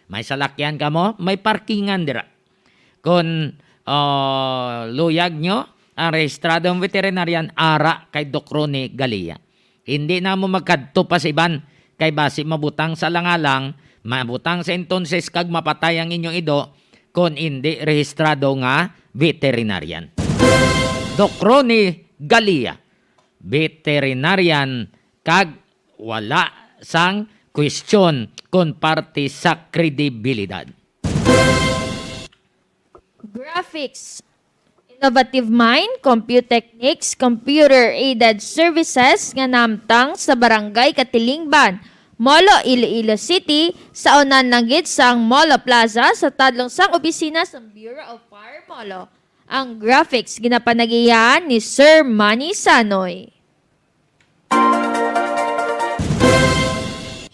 May salakyan ka mo, may parkingan dira. Kung luyag nyo, ang rehistradong veterinarian, ara kay Doc Ronnie Galia. Hindi na mo magkadto pa sa iban, kay basi mabutang sa langalang, mabutang sa entonces kag mapatay ang inyong ido, kung hindi rehistrado nga veterinarian. Doc Ronnie Galia, veterinarian, kag wala sang question kung parte sa kredibilidad. Graphics, innovative mind, compute techniques, computer-aided services nga namtang sa Barangay Katilingban, Molo, Iloilo City, sa unan lang gid sang Molo Plaza sa tadlong sang opisina sa Bureau of Fire Molo. Ang graphics ginapanagihan ni Sir Manny Sanoy.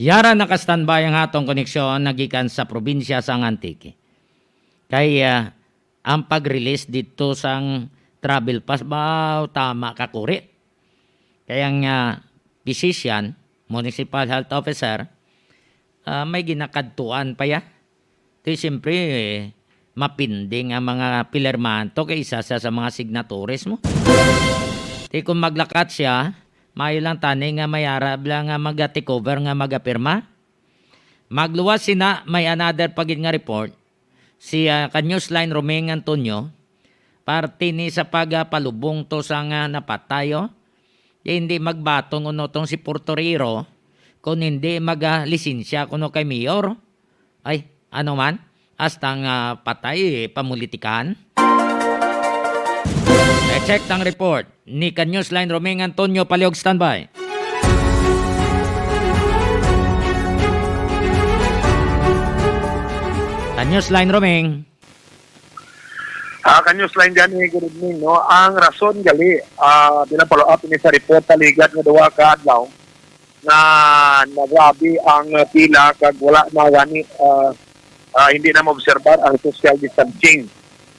Yara nakastandby ang hatong koneksyon nagikan sa probinsya sang Antique. Kaya ang pag-release dito sang travel pass ba tama kakuri. Kaya nga physician, municipal health officer, may ginakadtuan pa ya. Ito siyempre mapinding ang mga pilermanto kaysa sa mga signatories mo. Di kung maglakat siya, mayo lang tani nga mayarab lang nga mag-take over nga mag-apirma. Magluwas sina may another pagin nga report si Newsline Romeng Antonio parte ni sa pagpalubong to sa nga napatayo. Hindi magbatong uno tong si Portorero kung hindi mag-lisensya kuno kay Mayor. Ay, ano man? Hasta nga patay, pamulitikan. Check tang report ni Newsline Romeng Antonio Paliog standby. Newsline Romeng. Newsline dyan, good evening. No? Ang rason gali, pinapalo up ni sa report taligad nga duwa ka adlaw na nagrabi ang pila kag wala na gani hindi na maobserbar ang social distancing.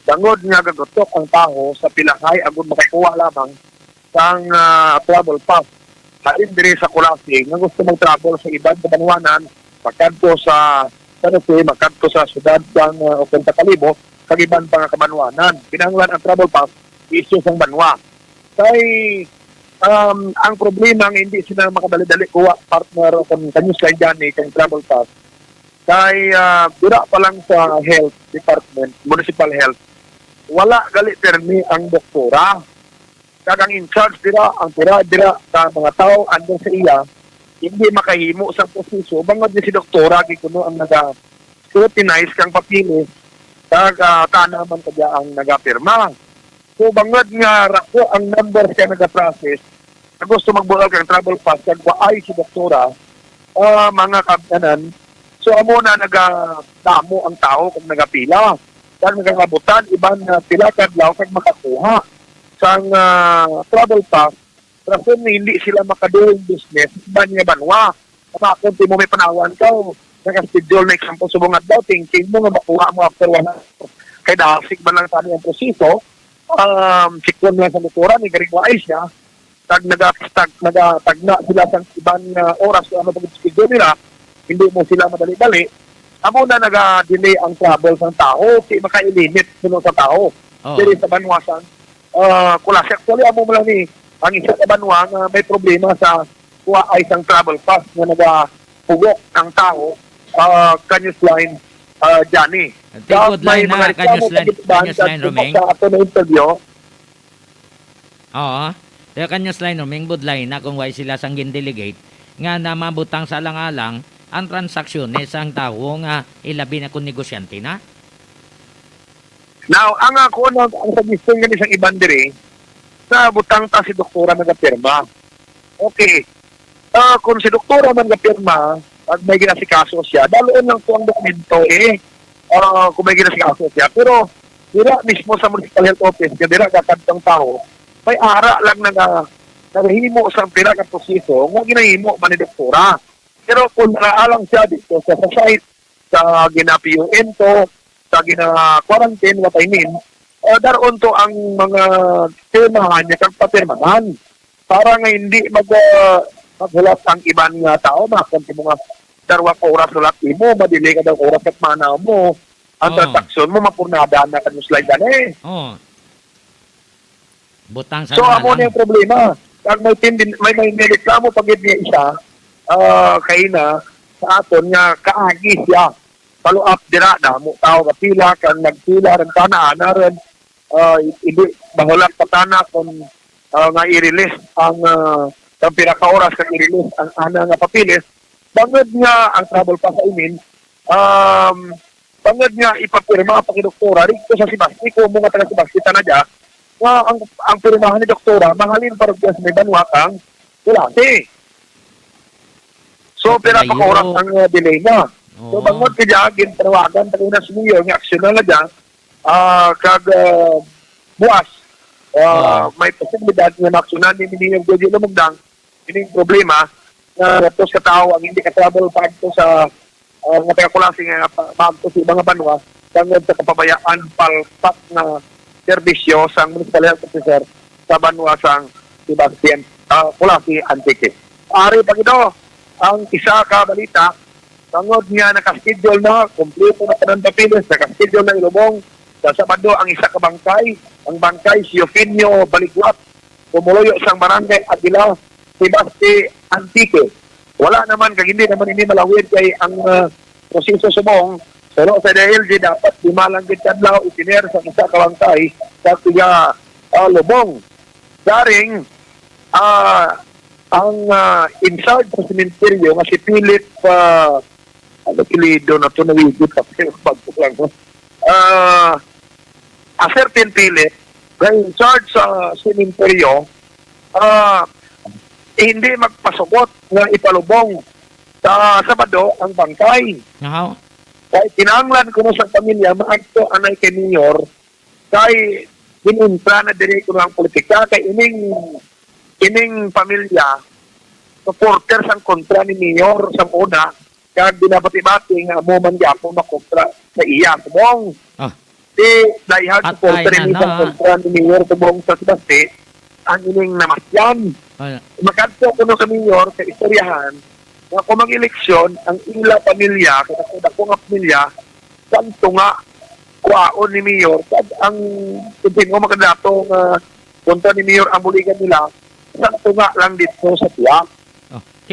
Bangod nga gagotok ang tao sa pilahay agud makakuha lamang sang travel pass. Halin diri sa Kulasi nga gusto mag-travel sa ibang kabanwanan, magkadto sa magkadto sa syudad sang Punta Calibo, kag ibang pang kabanwanan. Pinanglan ang travel pass issue sang banwa. Kay ang problema nga hindi sila makadali-dali kuha partner kung Newsline dyan kang travel pass. Kay dira pa lang sa health department, municipal health, wala gali permi ang doktora. Kag ang in charge dira, ang dira sa mga tao andun sa iya, hindi makahimo sa proseso. Bangod ni si doktora, kuno ang naga-scrutinize kang papilis, kag tanaman kadya ang nagapirma. So bangod nga rako ang number siya naga-process, na gusto magbulal kang travel pass, kag waay si doktora, mga kabtanan, so amo na nagadamo ang tao kung nagapila. Kag nagabutan, iban na pila kadlaw kag makakuha sang travel pass. Rason na hindi sila makadoing business, iban nga banwa. Kapag mo may panawan ka, nakaschedule na example subungat daw, thinking mo nga makuha mo after 1 hour. Kaya dasig ba lang tayo ang proseso, sikon lang sa motora, ni garingwaay siya, kag nagatagna sila sa ibang oras kung ano pag-schedule nila, hindi mo sila madali-dali, amo na naga-delay ang travel ng tao, kasi makailimit sino sa tao. Dili sa banwasan, Kulasi, actually, amo mo lang ni, ang isa sa banwa na may problema sa kuha ay isang travel pass na nagahugok ang tao, Newsline, Johnny. Good line na, Newsline Romeng. Sa ato na interview, Oo. Kaya Newsline Romeng, good line na kung why sila sang delegate nga na mabutang sa alang-alang ang transaksyon sang tao nga ilabi na kung negosyante na. now, ang ako ang suggestion nga ni sang iban diri, na butang ta si doktora nagapirma. Okay. Kung si doktora man nagapirma, at may ginasikaso siya, daloon lang po ang dokumento kung may ginasikaso siya. Pero, dira mismo sa Municipal Health Office, kaya dira kakantang tao, may ara lang nagahimo sa pinaka-proseso, nga ginahimo man ni doktora. Pero kung naalang siya dito sa site, sa gina-PUN to, sa gina-quarantine, what I mean, daroon to ang mga pirmahan niya kang papirmahan para nga hindi maghulat ang ibang tao, makakanti mo nga darwa ka oras ulat mo, madili ka daw oras at mana mo, ang transaksyon mo, mapurnada na kanyo slide na Oh. Butang sa So, amo na yung problema. Kag may reklamo pag niya isa, kay na, sa aton nga, kaagi siya. Follow up dira na, mo tao ka pila, kang nagpila, rin tanaan na rin, hindi, bahulat patana kung nga i-release ang pinaka-oras kang i-release ang ana nga papilis, bangod nga ang travel pa sa imin, bangod nga ipapirma pa kay doktora, rito sa Sibasti, kung mga taga Sibasti tanadya, nga ang pirmahan ni doktora, mahalin para sa may banwakang kulasi. So, pinapaka-oras ang delay na. So, bangod ka dyan, gintarawagan, tayo na sumuyo, nga aksyon na dyan, kag buwas, may posibilidad nga maksyonan ni Miniyong Jojo Lumugdang, yun yung problema, na ito sa tao, ang hindi ka-travel pa ito sa mga taga-kulasi nga pagto sa mga banwa, tangod sa kapabayaan palpak na serbisyo sa Municipal Health Officer sa banwa sang Sebastian Kulasi Antique. Ari pag ito, ang isa ka balita, tangod nga nakaschedule na, kompleto na panandapilis, nakaschedule na ilubong, sa Sabado ang isa ka bangkay, ang bangkay si Eugenio Baligwat, pumuloyo sang barangay Aguila, Sebasti Antique. Wala naman, kag hindi naman ini malawid kay ang proseso subong, pero sa DLG dapat limalang gitadlaw itiner sa isa ka bangkay sa tiga lubong. Daring, ang in charge sa sementeryo nga si Philip Pilido na ito nawigit kasi pagpuklang ko. A certain Philip na in charge sa sementeryo hindi magpasukot nga ipalubong sa Sabado ang bangkay. Kaya tinanglan ko na sa pamilya, maagto anay kay Mayor, kay ginumpra na direko ng politika, kay ining pamilya, supporters ang kontra ni Mayor sa una, kaya binabati-bati nga mo man yapo makontra sa iya. Subong, di diehard supporter ni kontra ni Mayor subong sa Sebasti, ang ining namasyan. Makadto ko no sa Mayor, sa istoryahan, na kung mag-eleksyon, ang ila pamilya, kaya ko nga pamilya, santo nga kuwaon ni Mayor, ang kumpin mo makadato nga kontra ni Mayor ang buligan nila, santo nga lang dito sa tiyak.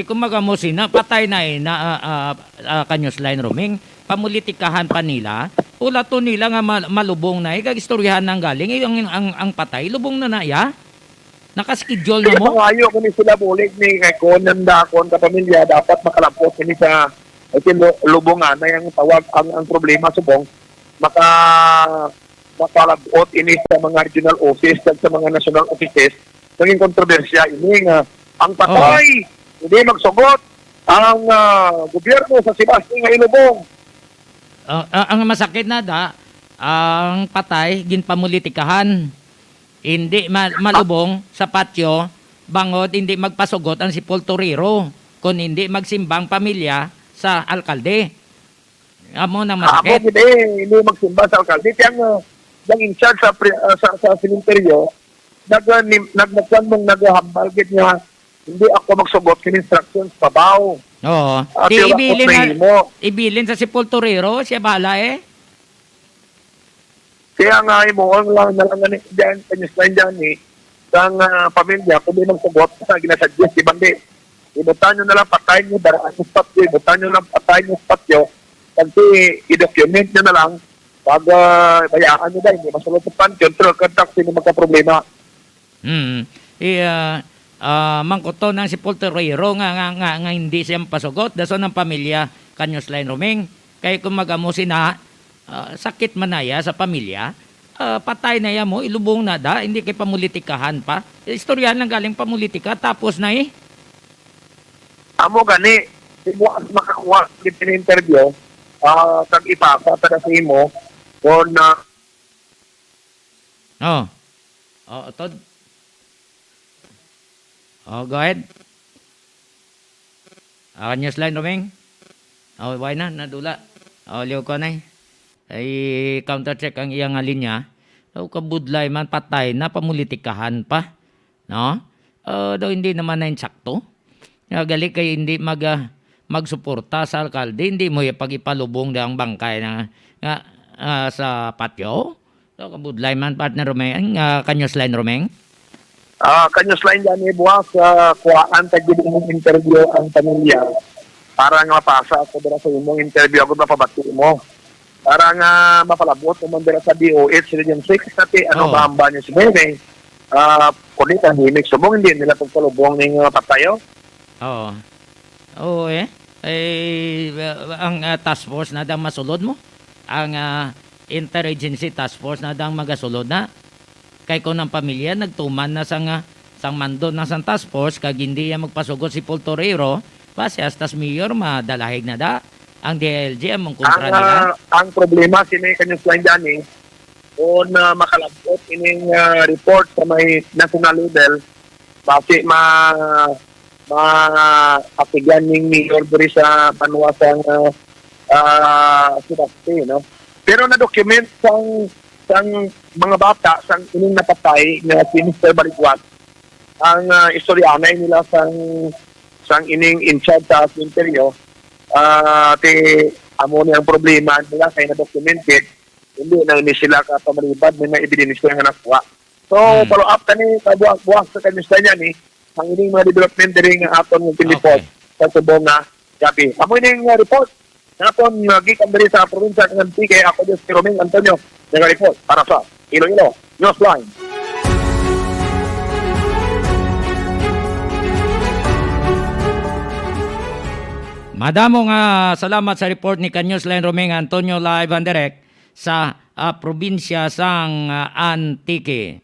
Kumaga mo sina, patay na kanyos line roaming, pamulitikahan pa nila, ula to nila nga malubong na, kagistoryahan ng galing, ang patay, lubong na ya? Nakaschedule na mo? Kaya ko ni sila bulig ni kay Conan Dakon ka pamilya, dapat makalampot ni sa lubungan na yung tawag ang problema subong, makalabot ini sa mga regional office at sa mga national offices, naging kontrobersya ini nga ang patay, hindi magsugot ang gobyerno sa Sebasti nga ilubong. Ang masakit na ang patay, ginpamulitikahan. Hindi malubong sa patio, bangod hindi magpasugot ang sepulturero, kung hindi magsimbang pamilya sa alkalde. Amo na masakit. Ako hindi magsimba sa alkalde. Kaya ang in charge sa sementeryo, naghambal git niya, hindi ako magsugot kin instructions pabaw. Oo. Ibilin sa sepulturero, siya bala Kaya nga ang lang nalangan dyan, kanyos na dyan sang pamilya, kung di magsugot, sa ginasuggest, di bandi. Ibutan nyo na lang, patayin nyo, daraan nyo spatyo, ibutan nyo lang, patayin nyo spatyo, kasi i-document nyo na lang, pag bayaan nyo dahil, hindi masulot sa pansyon, pero kantak, sino magka-problema. Mangkuto ng sepulturero nga hindi siya pasugot, daso ng pamilya, kanyos line roaming, kaya kung magamusin na, sakit manaya sa pamilya, patay na yan mo, ilubong na da, hindi kay pamulitikahan pa. Istoryahan lang galing pamulitika, tapos na eh. Amo gani, sibuan makakuha kita ng interview, kag ipasa tada sa imo, kung Oh. Oh, Todd. Oh, go ahead. Newsline, Romeng. Oh, why na? Nadula. Oh, liw ko na eh. Ay, counter-check ang iyang linya. So, kabudlay man patay na pamulitikahan pa. No? Daw hindi naman na insakto. Gali kay hindi magsuporta sa alkalde. Hindi mo pag-ipalubong ang bangkay na sa patio. So, kabudlay man, partner Romeng. Kanyosline, Romeng. kanyos lain dyan buwas kuhaan tagid mong interview ang pamilya para nga mapasa ako dira sa imong interview ako mapabati mo para nga mapalabot mo dira sa DOH Region 6 natin ano ba ang banyo si Meme kulit ang himig subong hindi nila pagpalubong ng patayo. Oo. Oo ang task force na dang masulod mo ang interagency task force na dang magasulod na kay ko ng pamilya nagtuman na sang mando ng sang task force kag hindi yan magpasugot si Paul Torreiro base astas mayor madalahig na da ang DLG among kontra nila. Ang problema sini kanyos lang dyan kung makalabot ining report sa may national level base apigyan ning mayor diri sa panuwasang Sudasti, no? Pero na-document sang mga bata sang ining napatay na si Mr. Balikwat ang istoryanay nila sang ining in charge sa interior amo ni ang problema nila kay na-documented hindi na ini sila kapamaribad may mga ebidensya nga nakuha. So follow up kani kabuak sa kanista niya ni ang ining mga development diri nga aton ng report sa subong nga gabi. Amo ining report nga aton gikan diri sa probinsya ng Antique ako si Romeng Antonio nag-report para sa Iloilo Newsline. Madamo nga salamat sa report ni Newsline Romeng Antonio live and direct sa probinsya sang Antique.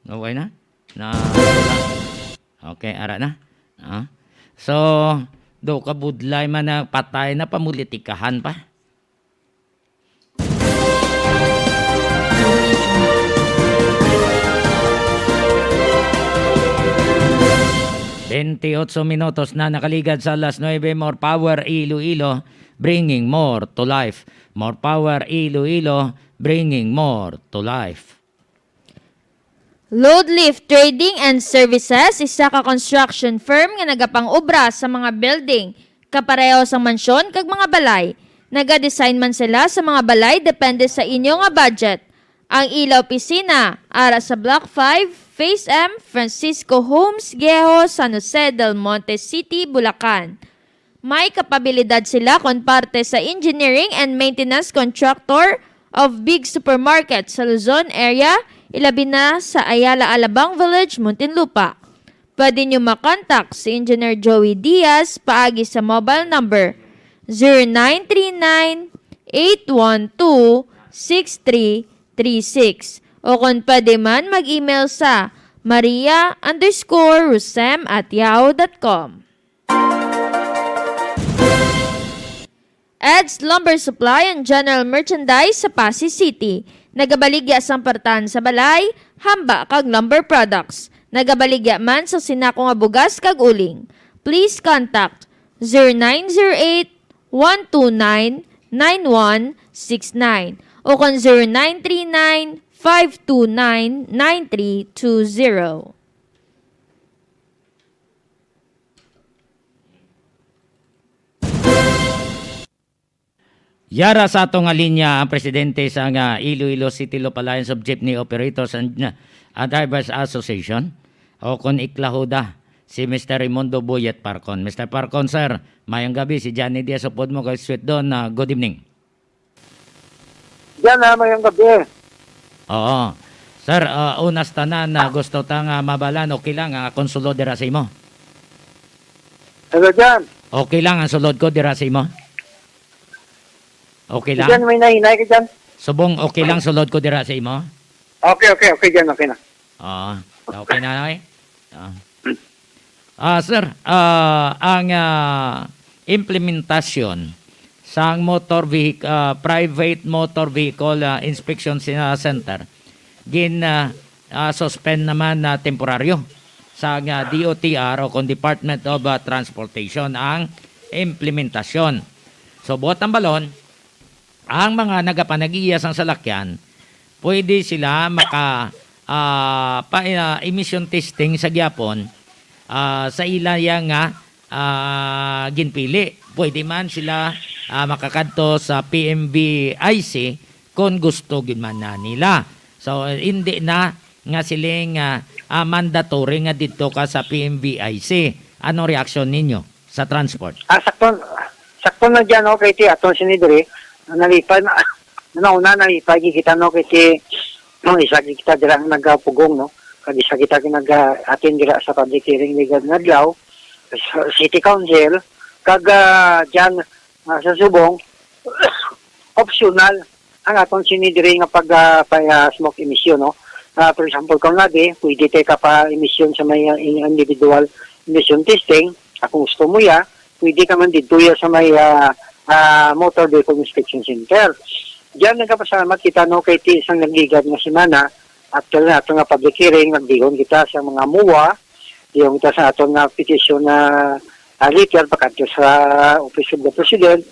Okay na? Okay, ara na. So, do kabudlay man na patay na pamulitikahan pa. Minutos na nakaligad sa alas 9. More power Iloilo, bringing more to life. More power Iloilo, bringing more to life. Loadlift Trading and Services, isa ka construction firm nga nagapang-obra sa mga building, kapareho sa mansyon kag mga balay. Naga-design man sila sa mga balay depende sa inyo nga budget. Ang ila opisina, ara sa Block 5, Phase M, Francisco Homes, Geho, San Jose del Monte City, Bulacan. May kapabilidad sila kon parte sa engineering and maintenance contractor of big supermarket sa Luzon area, ilabi na sa Ayala Alabang Village, Muntinlupa. Pwede nyo makontak si Engineer Joey Diaz paagi sa mobile number 0939-812-6336 o kung pwede man mag-email sa maria_rusem@yahoo.com. Ed's Lumber Supply and General Merchandise sa Pasig City. Nagabaligya sang partan sa balay, hamba kag lumber products. Nagabaligya man sa sinako nga bugas kag uling. Please contact 0908-129-9169 o kon 0939-529-9320. Yara sa atong nga linya ang presidente sa Iloilo City Local Alliance of Jeepney Operators and Drivers Association o kon iklahuda si Mr. Raimundo Buyet Parcon. Mr. Parcon, sir, mayang gabi si Johnny Diaz upod mo kay Sweet Don. Good evening. Diyan mayang gabi. Oo. Sir, unas tanan na gusto ta nga mabalan okay lang konsulo dira sa imo. Hello Jan. Okay lang ang sulod ko dira sa imo. Okay lang. Diyan may nahinay ka dyan. Subong, okay lang sulod ko dira sa imo? Okay dyan, okay na. Oo. Okay na, okay? Sir, ang implementasyon sa private motor vehicle inspection center suspend naman na temporaryo sa DOTR o kung Department of Transportation ang implementasyon. So, buhat ang balon, ang mga nagapanag-iyas ang salakyan, pwede sila emission testing sa gyapon sa ilaya nga ginpili. Pwede man sila makakadto sa PMVIC kung gusto gid man na nila. So hindi na nga siling mandatory nga dito ka sa PMVIC. Ano reaksyon ninyo sa transport? Sakto na dyan, no, kay ti aton sinidri, nalipay na, nauna nalipay, kita no, kay ti, no, isa kita dira nagpugong, no, kag isa kita nag-attend dira sa public hearing ligad ngadlaw, sa City Council, kag dyan sa Subong, optional ang aton sinidri nga smoke emission, no. For example, kung nabi, pwede tayo ka pa emission sa may individual emission testing, kung gusto mo ya, pwede ka man dito ya sa may motor vehicle inspection center. Diyan nagkapasalamat kita no kay ti isang nagligad nga semana after na ato nga public hearing, nagdihon kita sa mga MUA, dihon kita sa ato nga petition na letter pagkadto sa Office of the President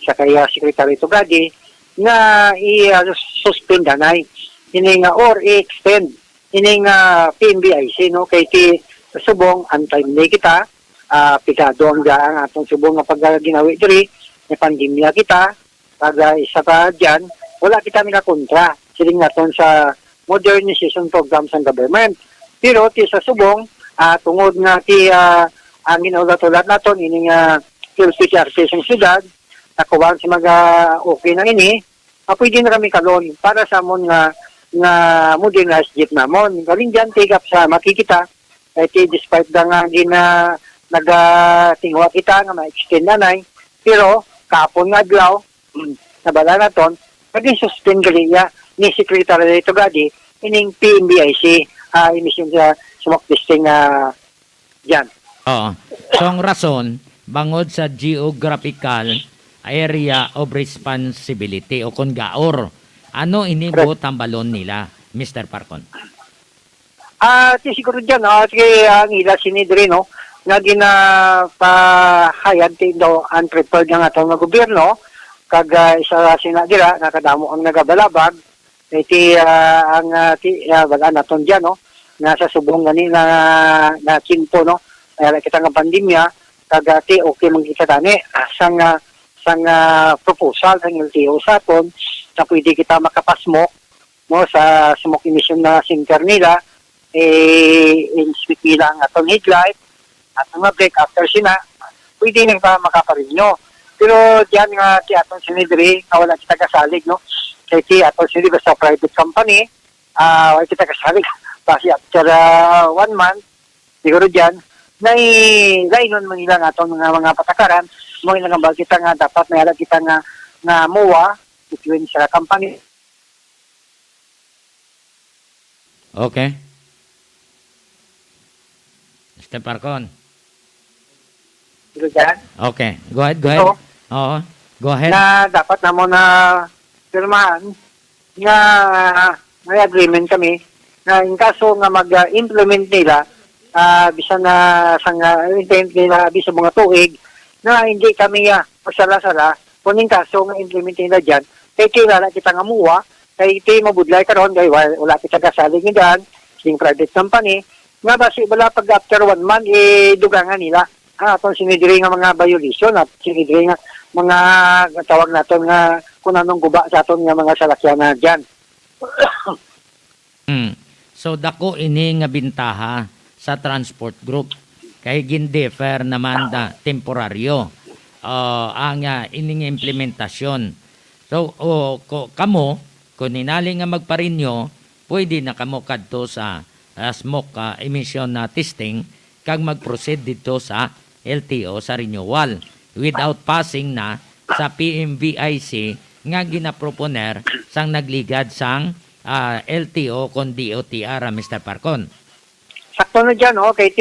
sa kaya Secretary Tugadi na i-suspend anay ini nga or i-extend ini nga PMBIC no kay ti subong untimely kita pikado ang atong subong nga pag-ginawi diri may pandemya kita kada isa pa dyan wala kita kontra siling naton sa modernization programs ng government pero ti sa subong tungod nga ti ang ginaulat-ulat naton ini nga PCRT sa syudad nakuwang si okay na ini pwede na kami kalon para sa amon nga modernized jeep namon galing dyan tigap sa makikita kaya despite da nga nagatingwa kita nga ma-extend na pero kapon nga adlaw nabala na ton naging suspend galiya ni Secretary Tugadi ining PMBIC emission sa smoke testing dyan. Oo. So ang rason, bangod sa geographical area of responsibility o kung gaor, ano inibot ang balon nila, Mr. Parcon? Siguro dyan, sige, ang ila sinidri, no, nga ginapahayag daw unprepared nga itong gobyerno, kag isa sinadira, nakadamo ang nagabalabag, iti wala naton dyan, no, nasa subong gani na kinto, no, kaya kita nga pandemya, kag okay magkita tani, sang proposal ng LTO sa aton, na pwede kita makapasmoke, no, sa smoke emission na center nila, in-speak nila ang atong headlight, at ang break after sina, pwede nang pa makaparinyo. Pero diyan nga ti atong sinidri, wala kita kasalig, no? Kaya ti atong sinidri sa private company, wala kita kasalig. Kasi after 1 month, siguro diyan, nainon mo nila nga atong mga patakaran, mo ilang ba kita nga dapat mayala kita nga MUA, between sa company. Okay. Mr. Parcon. Okay. Go ahead. So, Oo. Go ahead. Na dapat na mo na pirmahan nga may agreement kami na in kaso nga mag-implement nila bisan na sang intent nila bisan mga tuig na hindi kami pagsala-sala kung in kaso nga implement nila dyan kay kilala kita nga MUA kay iti mabudlay karon kay wala kita kasalig dyan sing private company nga basi wala pag after 1 month dugangan nila atong sinidiri nga mga violation at sinidiri nga mga tawag naton nga kung anong guba sa aton nga mga salakyan na dyan. So dako ini nga bintaha sa transport group kay gindefer naman temporaryo ang ining implementasyon. So kamo kung ninali nga magparinyo pwede na kamo kadto sa smoke emission testing kag mag-proceed dito sa LTO sa renewal without passing na sa PMVIC nga ginaproponer sang nagligad sang LTO kon DOTR, Mr. Parcon. Sakto na dyan, kay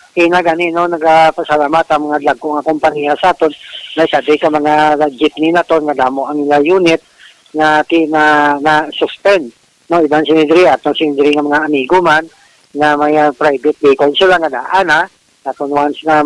kinagani, nagpasalamat ang mga dagko nga kompanya sa aton, na sa ka mga jeepney na to, nga damo ang nila unit, na suspend, ibang sinidri, atong sinidri nga mga amigo man, na may private vehicle sila nga daan, atong once na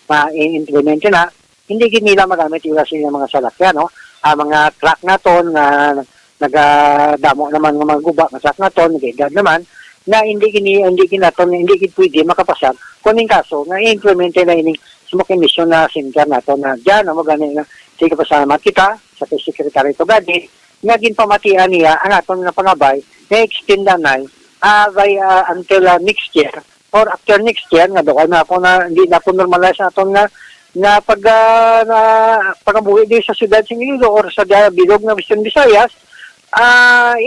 ma-implement na, hindi gid nila magamit yung sila mga salakyan, mga truck na to, na nagadamo naman ng mga guba, mga truck na to, nagigad naman, na hindi pwede makapasag kuning kaso nga i-implement na ining smoke emission na center nato na dyan mo gani nga sige pasalamat kita sa Secretary Tugadi nga ginpamatian niya ang aton nga pangabay na extend na until next year or after next year nga doon na ako na hindi na po normalize aton nga pagabuhi din sa siyudad sa Iloilo or sa bilog na Western Visayas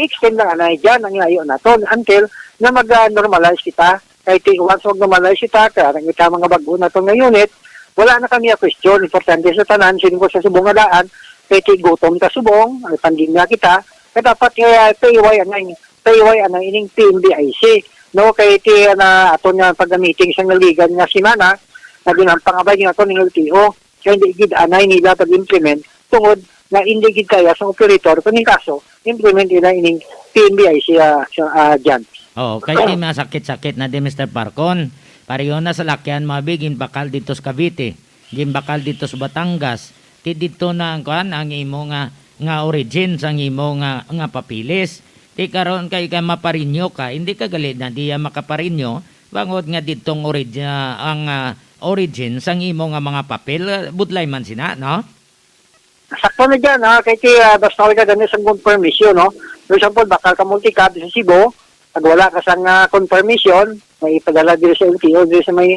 i-extend na nga dyan ang ilayo naton until na mag-normalize kita. Kahit once mag-normalize kita, kaya kita mga bago na itong unit, wala na kami question. Importante sa tanan, siniguro sa subong nga daan, kahit gutom ka subong, ang pandemya kita, kaya dapat payway ang ining PMBIC. No, kahit na ato nga pag-meeting sa naligan nga simana, na pangabay nga ito ng LTO, kaya hindi gid anay nila pag-implement, tungod na hindi gid kaya sa operator, kuning kaso, implement nila ining PMBIC dyan. Kaya di masakit-sakit na di Mr. Parcon. Pareho na sa lakyan mabigin bakal dito sa Cavite, gin bakal dito sa Batangas. Ti dito na ang imo nga origin sang imo nga papilis. Ti karon kay ka maparinyo ka, hindi ka galit na di makaparinyo. Bangod nga ditong origin sang imo nga mga papel, budlay man sina, no? Sakto na dyan, kaya basta ka ganun sa confirmation, For example, bakal ka multicab sa Cebu, pag wala ka sang confirmation, may ipadala din sa LTO, din sa may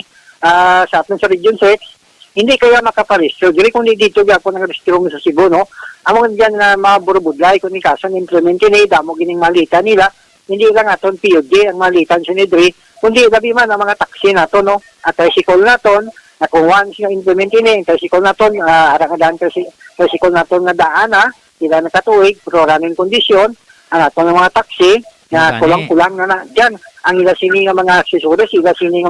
sa atin sa Region 6, hindi kaya makaparehistro. Dili kung dito ako nag-rehistro sa Cebu, among dyan na mga burubudlay, kung kaso implement ni damo gining malita nila, hindi lang aton PUD ang malitan sa Nidri, kundi labi man ang mga taxi nato, at tricycle naton, na kung once yung implement ni, tricycle naton, arangadaan tricycle naton na daan, sila nakatuig, pero running condition, ang aton ng mga taxi, na kulang-kulang na dyan. Ang ila sini nga mga accessories, ila sini nga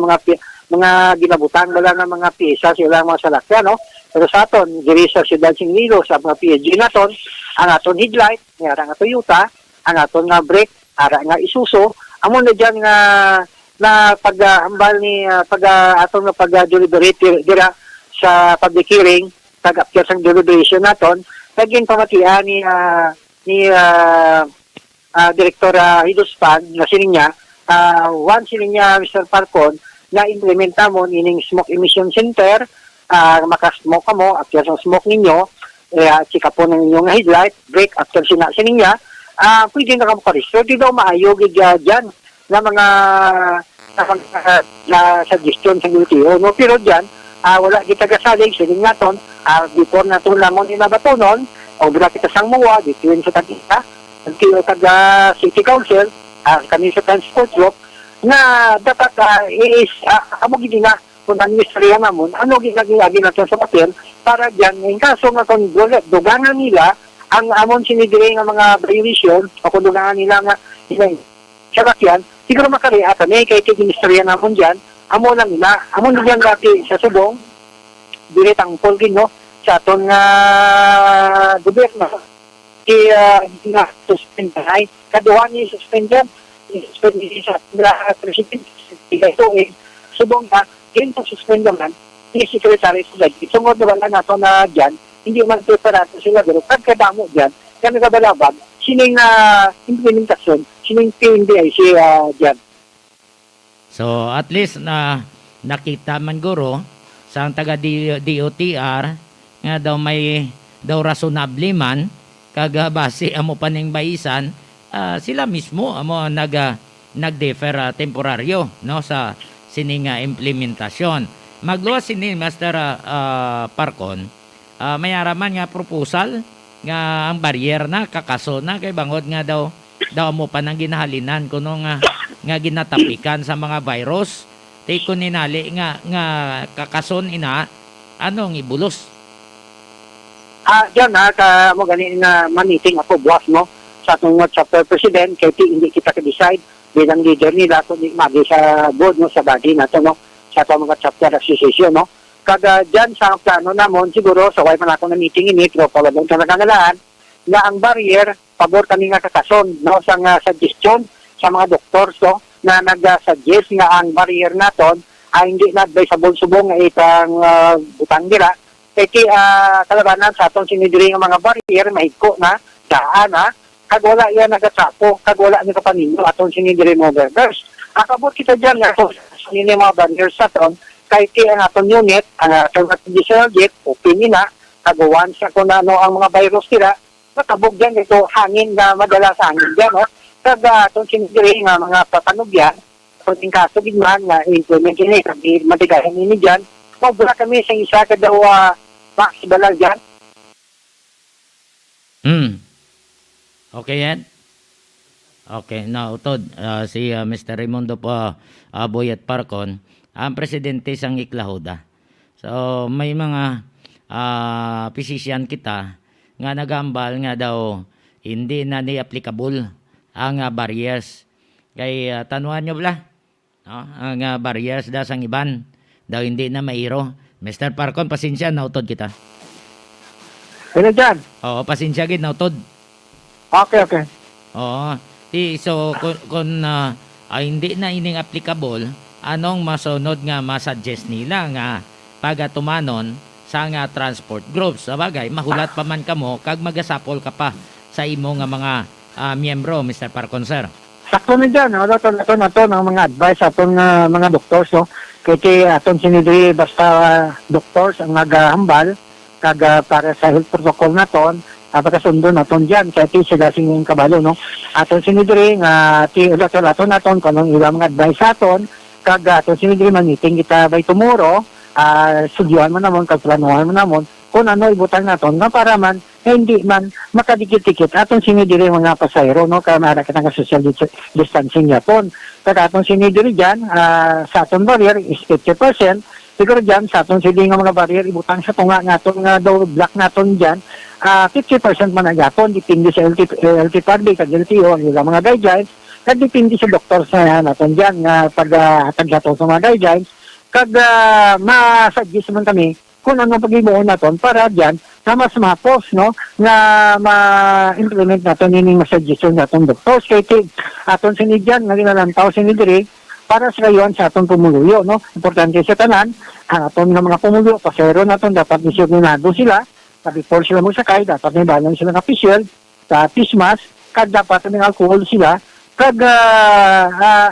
mga ginabutan wala ng mga pyesa, sila mga salakyan, Pero sa aton, diri sa Siyudad Iloilo, sa mga PG naton, ang aton headlight, nga nga Toyota, ang aton nga brake, nga Isuzu, amo na dyan na pag-ambal ni aton nga pag-deliberate dira sa public hearing, pag-appear sa deliberation naton, naging pamatian ni Director Hiduspan na sininya, once sininya Mr. Parcon, na implementa mo ining smoke emission center, makasmoke ka mo, after sa smoke ninyo, chika po ng inyong headlight, brake after sininya, pwede na kamo parehistro. Di daw maayo dyan na mga na suggestion sa LTO. Pero dyan, wala kita kasalig, siling naton, before naton lamon inabatonon, o bila kita sang muwa, dito yun sa tagita, taga City Council, kami sa Transport Group, na dapat amo gini nga kung ang misterya namon, ano ginagilagi natin sa papel para dyan, in kaso nga kung dugangan nila ang amon sinidiri nga mga violation o kung dugangan nila nga sakakyan, siguro makariya kami kay misterya namon dyan, amo lang nila, amo lang dati sa subong, dilit ang polgin, sa aton nga gobyerno, na suspend ay kaduha ni suspended sa president ito subong na yun sa suspend naman ni Secretary Tugadi sungod na wala nato na dyan hindi man preparato sila pero pagkadamo dyan kaya nagabalabag sining implementasyon sining PNBIC dyan. So at least na nakita man guro sa taga DOTR nga daw may rasunable man kaga base amo paning baisan sila mismo amo nagdefer temporaryo sa sining implementasyon. Magluwas sini Master Parcon mayaraman nga proposal nga ang barrier na kakaso na kay bangod nga daw mo pa nang ginahalinan kuno nga ginatapikan sa mga virus tay kun ninali nga kakason ina anong ibulos. Diyan mo ganin na ma-meeting ako, boss, no? Sa atong chapter president, kaya hindi kita ka-decide bilang leader nila, kundi magi sa board, no? Sa body na to, no? Sa atong mga chapter association, no? Kaga dyan sa plano namon, siguro, sa way man ako na meeting ini, pero palabang ka nagkagalaan, na ang barrier, pabor kami nga kakason, no? Sa suggestion sa mga doctors, no? Na nag-suggest nga ang barrier naton ay hindi na advisable subong nga itang butang nila. Kaya kalabanan sa atong sinidiri nga mga barrier, mahigko na, daan na, kag wala yan nagatrapo, kag wala ni kapaninyo atong sinidiri mga barriers. Akabot kita dyan nga kung sinidiri mga barriers sa aton, kay ang atong unit, ang atong additional jet, opini na, kag once ako na ang mga virus nila, matabog dyan ito hangin na madala sa hangin dyan, no? Kag atong sinidiri nga mga patanugyan, kung kaso gidman na implement ini, kag matigayan ini dyan, mabula kami sa isa ka daw Max Balag dyan. Okay yan? Okay, now utod si Mr. Raimundo po Boyet Parcon, ang presidente sang Iklahuda. So may mga physician kita nga nagambal nga daw hindi na ni-applicable ang barriers. Kay tanuan nyo bala, no? Ang barriers da sang iban daw hindi na mairo. Mr. Parcon, pasensya, nautod kita. Ano dyan? Oo, pasensya gid, nautod. Okay. Oo. So, kung hindi na ining applicable, anong masunod nga masuggest nila nga pagatumanon sa nga transport groups? Sabagay, mahulat pa man kamo, kag magasapol ka pa sa imo nga mga miyembro, Mr. Parcon, sir. Sakto na dyan, no? Ito ng mga advice atong mga doctors, no? Kaya atong sinidiri basta doctors ang naghahambal kag para sa health protocol naton pagkasundo naton dyan kaya sila singing kabalo, no? Atong sinidiri nga aton naton kanong ilang mga advice aton kag atong sinidiri man-meeting kita by tomorrow, sudyuhan mo namon kag planuhan mo namon kung ano ibutang naton nga para man hindi man makadikit-dikit atong sinidiri mga pasayro, no? Kaya mahara ka ng social distancing yapon. Kaya atong sinidiri dyan, sa atong barrier is 50%. Siguro dyan, sa atong sinidiri nga mga barrier, ibutang sa tunga naton nga daw block naton dyan, 50% man ang yapon, dipindi sa LTPRB, kag LTO, ang mga guidelines, kag dipindi sa doktor sa naton dyan, nga pag-atag naton sa mga guidelines, kag ma-suggest man kami kung ano pag-ibuon naton para dyan na mas mapos, no, na ma-implement natin yung suggestion natin doctors. Kaya aton sinidyan, nga ginalantaw sinidiri, para sa kayon sa aton pumuluyo, no. Importante sa tanan, ang aton nga mga pumuluyo, pasero natin, dapat disiplinado sila, before sila magsakay, dapat may balang sila ng official, sa face mask, kag dapat may alcohol sila, kag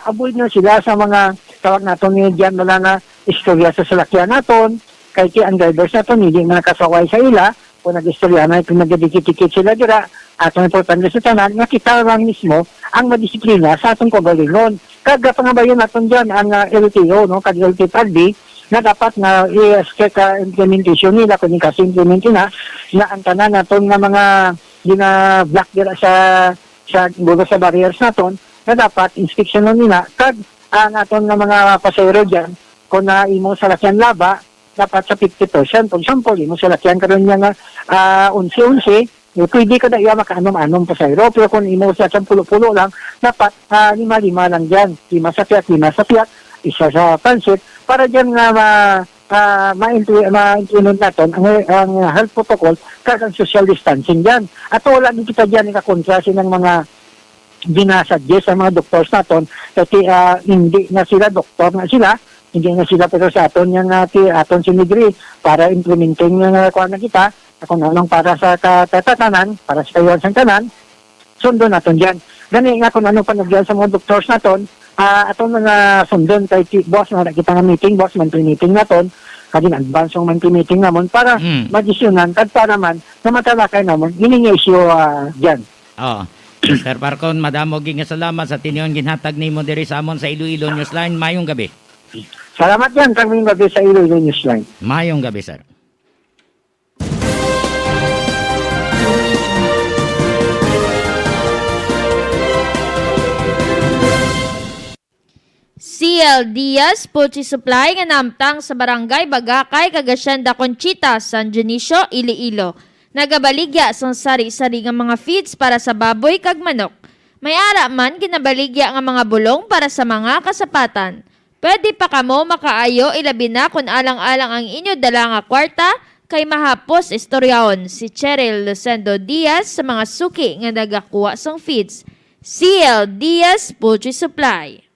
avoid nyo sila sa mga tawag natin ni dyan wala na istorya sa salakyan natin, kay ang drivers natin, hindi na nakasaway sa ila, kung nag-istorya na, kung nag-dikit-dikit sila dira, atong importante sa tanan, nga kita lang mismo ang madisiplina sa atong kagalingon. Kag pangabayon natin dyan, ang LTO, no, kag LTPRB, na dapat na i-check implementation nila, kung kasi implementin na ang tanan natin nga mga gina-block dira sa bulo sa barriers natin, na dapat inspection nila, kag natin nga mga pasayro dyan, kung na imo sa lakyan laba, dapat sa 50%. For example, imo sa lakyan karon niya nga 11-11, pwede ka na iya makaanom-anom pasayro. Pero kung imo sa 10-10 lang, dapat 5-5 lang dyan. 5 sa piyak, isa sa pansit, para dyan nga ma-implement natin ang health protocol kag ang social distancing dyan. At wala din kita dyan ikakontrasi ng mga ginasuggest sa mga doctors natin kasi hindi na sila doktor na sila, hindi na sila pero sa aton yung aton sinigri para implementing yung kuha na kita kung anong para sa katatanan, para sa kayon sa tanan, sundo natin dyan. Gani nga kung anong panagyan sa mga doctors natin, aton mga sundon kay boss na nakita nga meeting, boss, monthly meeting natin, kading advance yung monthly meeting naman para madisyonan at para man na matalakay naman, hiningi issue dyan. Oo. Mr. Parcon, madamo ging salamat sa tinyon ginhatag nimo diri sa amon sa Iloilo Newsline. Mayong gabi. Salamat yan, kami gabi sa Iloilo Newsline. Mayong gabi, sir. CL Diaz, Poultry Supply nga namtang sa Barangay Bagakay, Cagacienda Conchita, San Dionisio, Iloilo. Nagabaligya sa sari-sari nga mga feeds para sa baboy kag manok. May ara man kinabaligya nga mga bulong para sa mga kasapatan. Pwede pa kamo makaayo ilabi na kung alang-alang ang inyo dala nga kwarta kay mahapos istoryahon si Cheryl Lucendo Diaz sa mga suki nga nagakuha sang feeds. CL Diaz Poultry Supply.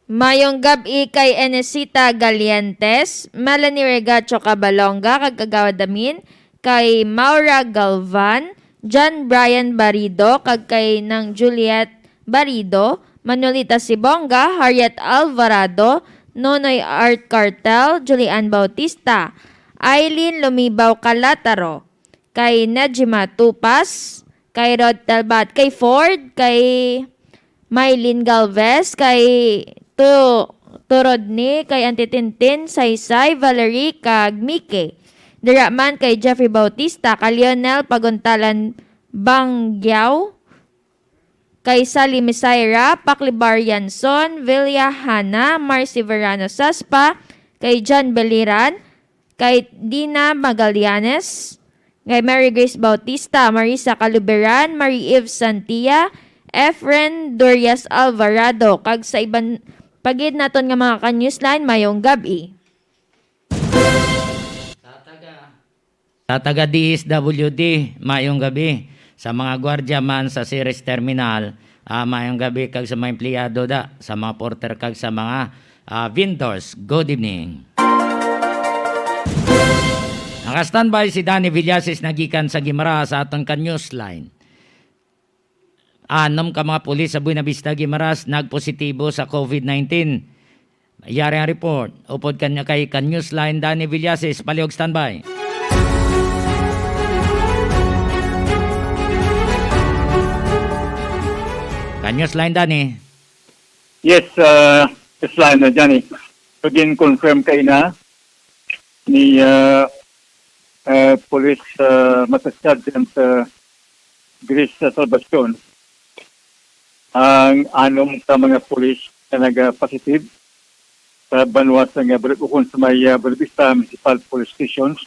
Mayong gabi kay Enesita Galientes, Melanie Regacho Cabalonga, kag Kagawad Damin, kay Maura Galvan, John Brian Barido, kag kay nang Juliet Barido, Manolita Sibonga, Harriet Alvarado, Nonoy Art Cartel, Julian Bautista, Eileen Lumibaw Calataro, kay Najima Tupas, kay Rod Talbat, kay Ford, kay Mylene Galvez, kay Turodni, kay Antitintin, Saysay, Valerie, kag Mike. Diraman kay Jeffrey Bautista, kay Lionel Paguntalan Bangyaw, kay Sally Misaira, Paklibar Yanson, Villa Hana, Marcy Verano Saspa, kay John Beliran, kay Dina Magallanes, kay Mary Grace Bautista, Marisa Caluberan, Marie Eve Santia, Efren Dorias Alvarado, kag sa iban pagid naton nga mga ka-newsline mayong gabi. Sa taga DSWD, mayong gabi. Sa mga gwardiya man sa Ceres Terminal, mayong gabi kag sa mga empleyado da, sa mga porter kag sa mga vendors. Good evening. Naka-standby si Danny Villasis nagikan sa Guimara sa atong ka-newsline. 6 ka mga pulis sa Buena Vista, Guimaras nagpositibo sa COVID-19. Mayari ang report. Upod kanya kay ka-newsline Danny Villasis. Paliog standby. Ka-newsline Danny. Yes, Islam na Johnny. Again, confirm kayo na ni Police Master Sergeant Grace Salvacion ang anom sa mga pulis na nag-positive sa banwas ng ukon sa may Buenavista Municipal Police Stations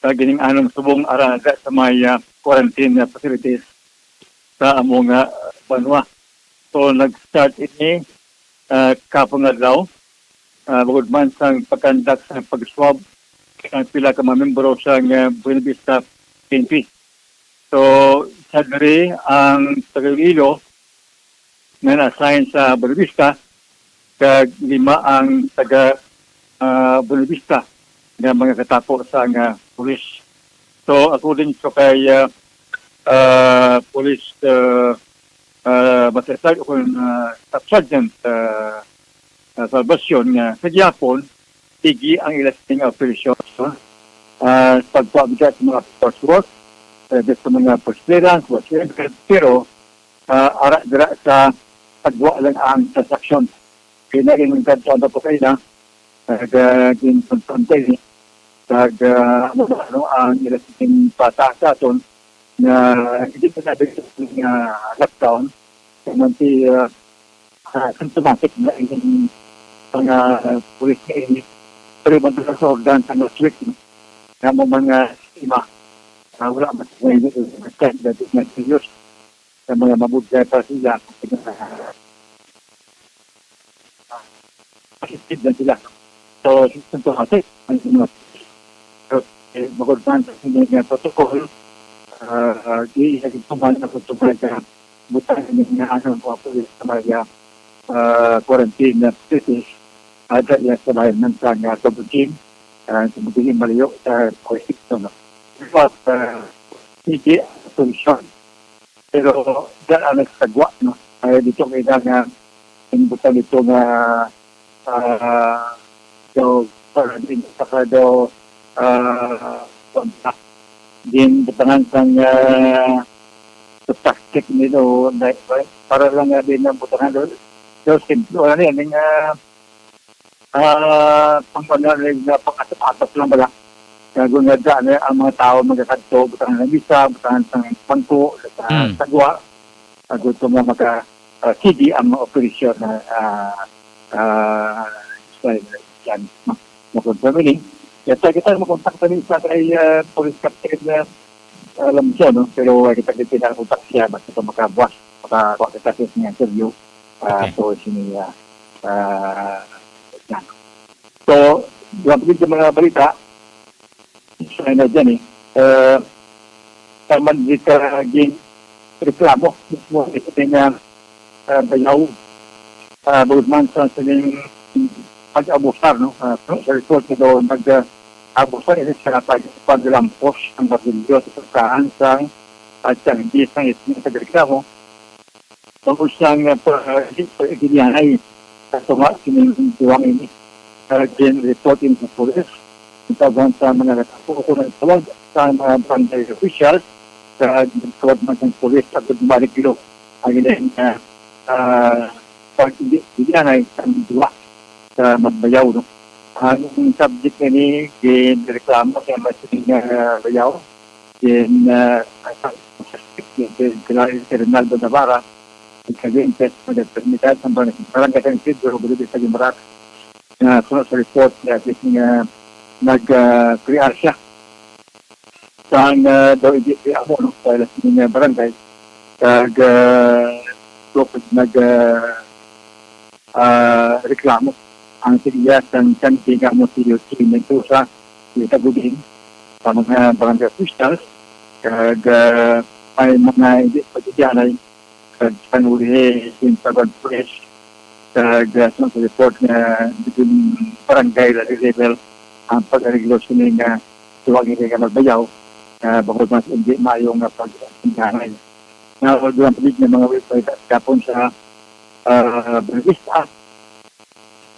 sa gining anom subong arada sa may quarantine facilities sa among banwa. So nag-start ini kapong adlaw bukod man sa pagkandak sa pag-swab ang pila ka mga membro sa Buenavista PNP. So sa diri ang Tagailo na na-assign sa Buenavista kag 5 ang taga Buenavista nga mga katapo sa police. So according to kay police Master Staff Sergeant Salvacion nga sa Japon tigi ang ilasting operation pagpabigat sa mga force sa mga first clearance, pero ara-dira sa pagwa lang ang transaksyon. Kaya na rin ang po kayo na nag-ginpantay ang ilasting pata sa aton na hindi pa nabi sa lockdown kumanti symptomatic na yung mga pulis na ini pero manto sa organ sa North Week na mga ima wala mas may nag-test na serious sa mga mabudya pa sila positive na sila so symptomatic ang mga magod-ban sa mga protocol di lagi tuman na tuman ka butan ni ano po pulis sa mga quarantine facilities ada yang selain tentang double team kemudian meliuk politik tu sebab ini solution pero dan anak sagwa no dito may nga imbutan dito nga do para din sa kado din butangan sang sa plastic nito para lang din ang butangan doon so simple ano yan yung pangpanalig na pang-atap-atap lang pala kung nga dyan ang mga tao magkakadto butangan ng bisa, butangan ng pangko sagwa gusto mo maka-CD ang mga operasyon na yan, mga family. Kaya kita makontak kami sa kay police captain na alam siya, no? Pero kita pinakontak siya basta ito makabuwas, makakuha kita sa niya interview. Okay. So, sini, yan. So, yung mga balita, isa na dyan taman dito reklamo mismo ito na bayaw bukod man sa sining pag-abusar, no? Sa report ito, nag-abusar ito sa pag-lampos ang basilyo sa pagkaan sa hindi sa reklamo. Tungkol siyang ginianay sa tunga sining diwang ini. Report in sa police. Itaban sa mga nakapuko ng tawag sa mga barangay officials sa tawag ng police at bumalik kilo. Ang ilan pag-ibigyan sa dua sa magbayaw. No? Ang subject na ni reklamo sa masinig na bayaw si Ronaldo Navarra nagkaging-test mo na permitad sa barangay ng Pedro Bulubis sa Gimarat na sunod sa report na nag-crear siya saan daw i-crear mo sa ilang barangay reklamo ang siliya sa kantiga mo siyo nagtusa itagubin sa mga barangay officials may mga pagkitianay panulihe yung pagod police sa report na yung barangay level ang pag-ariglo sining tuwagin ka magbayaw bakod mas hindi mayong pag-inganay. Na doon pilig ng mga website at kapon sa Brevista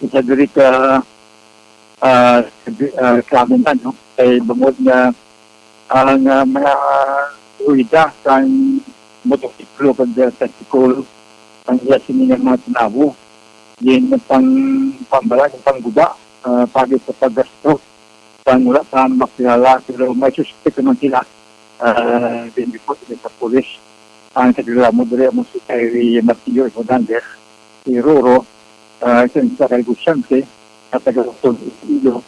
isa diri ka reklaman no? Kay bangod na ang mga ruida sa motosiklo pag testikol ang iya sining mga tinabo din pambala ng pangguba pagit sa paggasto pangula sa makilala pero may suspect naman sila din report sa police ang kagilamo dere mo si Kyrie Martillo Hernandez si Roro isang sa Calgusyante at taga-Rostol Ilo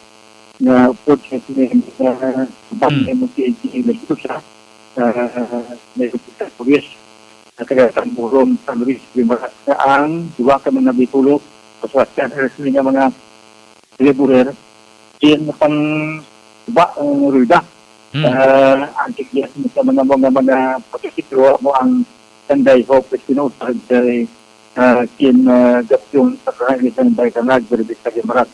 na project na bakit mo si AG Mestusa may sa police at taga-Tamburong sa Luis Bimaras na ang dua ka mga bitulog paswasyan nga mga laborer din pang ba ang ruda ang tigyas mo sa mga pagkikitro mo ang Tanday Hope Espinosa dari kin gapyong sa kahit ng Baytanag berbis sa Gimarat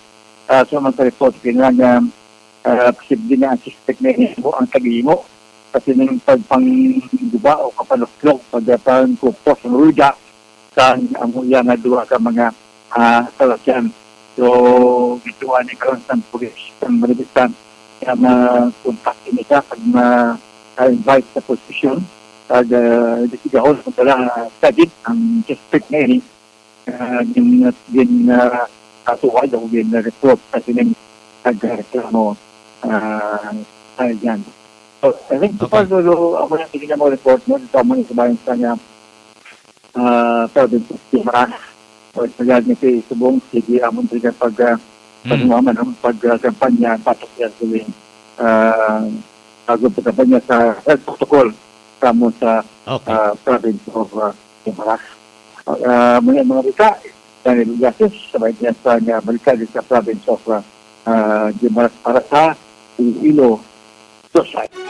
so mga report pinanga posible na ang suspect na mo ang tagimo kasi ng pagpangguba o kapaluslog pagpang kupos ng ruda sa amuya na dua ka mga salakyan. So, gituan ni Karonsan Police ang Malibistan kaya ma-contact niya pag ma-invite sa position pag desigahon kung pala sagit ang suspect na ini din katuwad o din report kasi ng nag-reklamo dyan. So, I think so far, ako na pinigyan mo report mo dito mo yung sabayan sa niya province of Gimaras. O sagad ni si Subong, sige amon rin pag-pagmaman ang pag-kampanya patok yan tuwing pag-kampanya sa health protocol kamo sa province of Gimaras. Mga rika, Daniel Gases, sabay niya sa balikan sa province of Gimaras para sa Iloilo Society.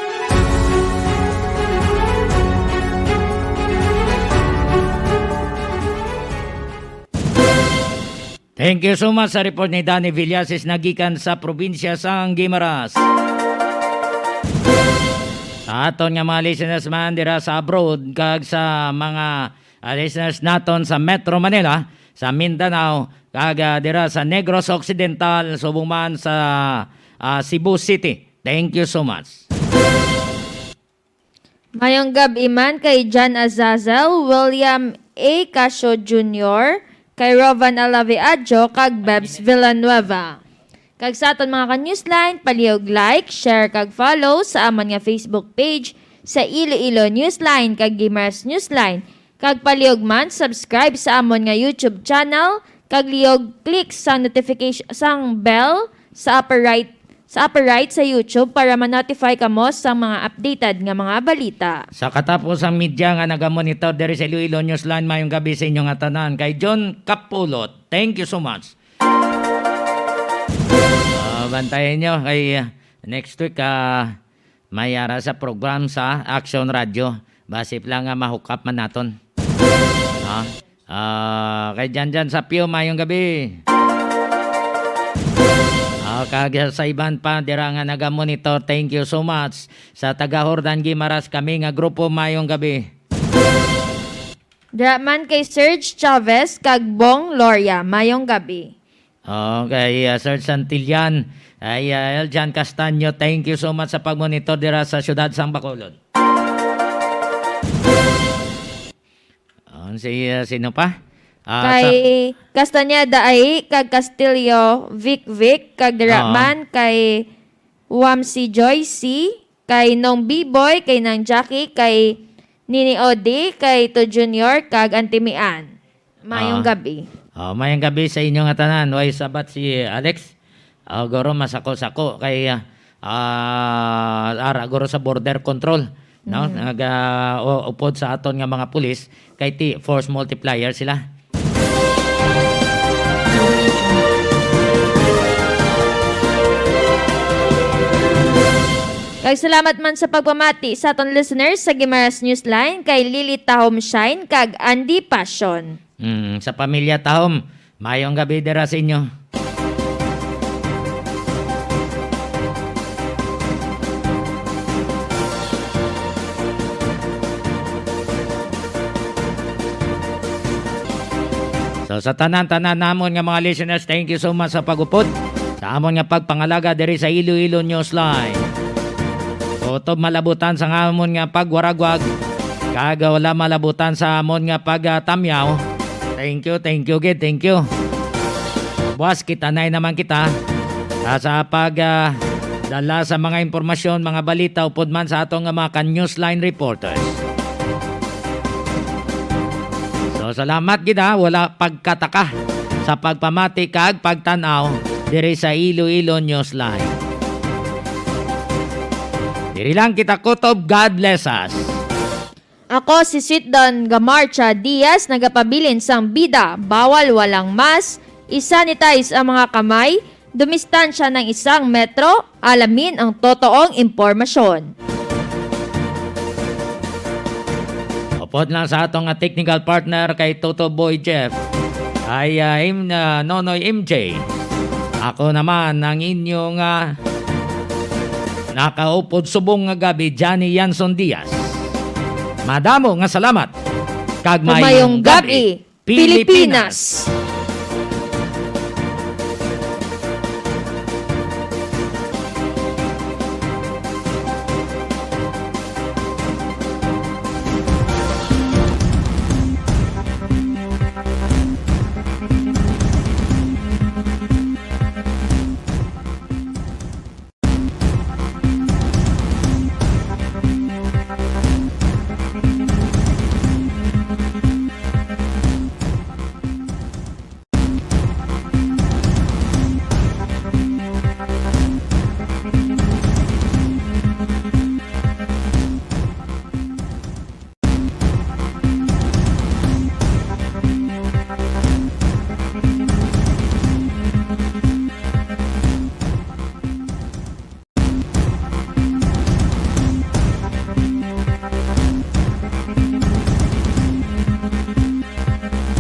Thank you so much sa report ni Danny Villases nagikan sa probinsya sang Guimaras. Sa aton nga mga listeners man dira sa abroad kag sa mga listeners naton sa Metro Manila, sa Mindanao, kag dira sa Negros Occidental, subong man sa Cebu City. Thank you so much. Mayong gabi man kay John Azazel, William A. Casio Jr., kay Rovan Alave Adjo, kag Bebs Villanueva. Kag sa aton mga ka-newsline, palihog like, share, kag follow sa amon nga Facebook page sa Iloilo Newsline, kag Gimaras Newsline. Kag palihog man, subscribe sa amon nga YouTube channel kag liog click sa notification sang bell sa upper right sa YouTube para ma-notify kamo sa mga updated nga mga balita. Sa katapos ang media nga nagamonitor diri sa Iloilo Newsline, mayong gabi sa inyong atanan. Kay John Capulot, thank you so much. Bantayan nyo kay next week may ara sa program sa Action Radio. Basip lang nga mahukap man naton. Kay Janjan sa Pio, mayong gabi. Kag sa iban pa dira nga nagamonitor, thank you so much. Sa taga Hordan Guimaras kami nga grupo, mayong gabi. Dira man kay Serge Chavez kag Bong Loria, mayong gabi. Okay, Sir Santillan, ay Eljan Castaño, thank you so much sa pagmonitor dira sa siyudad sang Bacolod. Sino pa? Kay Castañeda ay kag Castillo Vic kag dira man kay Wamsi Joyce, kay Nong B-Boy, kay Nang Jackie, kay Nini Odi, kay To Junior kag Antimian. Mayong gabi. Mayong gabi sa inyong atanan. Way sabat si Alex. Goro masako-sako kay goro sa border control. No? Upod sa aton nga mga pulis kay force multiplier sila. Kag salamat man sa pagpamati sa aton listeners sa Guimaras Newsline kay Lily Tahom Shine kag Andy Passion. Sa pamilya Tahom, mayong gabi dira sa inyo. So sa tanan-tanan namon nga mga listeners, thank you so much sa pagupod sa amon nga pagpangalaga diri sa Iloilo Newsline. Kutob malabutan sa amon nga pagwaragwag, kag wala malabutan sa amon nga pagtamyaw. Thank you, gid, thank you. Buwas kita nay naman kita sa dala sa mga impormasyon, mga balita upod man sa atong mga ka-newsline reporters. So salamat gid wala pagkataka sa pagpamati kag pagtanaw diri sa Iloilo Newsline. Diri lang kita kutob, God bless us. Ako si Sitdon Gamarcha Diaz, nagapabilin sang bida, bawal walang mas, isanitize ang mga kamay, dumistansya ng 1 metro, alamin ang totoong impormasyon. Upod lang sa atong technical partner kay Toto Boy Jeff, ay Nonoy MJ. Ako naman ang inyong nakaupod subong nga gabi, Johnny Yanson Diaz. Madamo nga salamat. Kag mayong gabi, Pilipinas.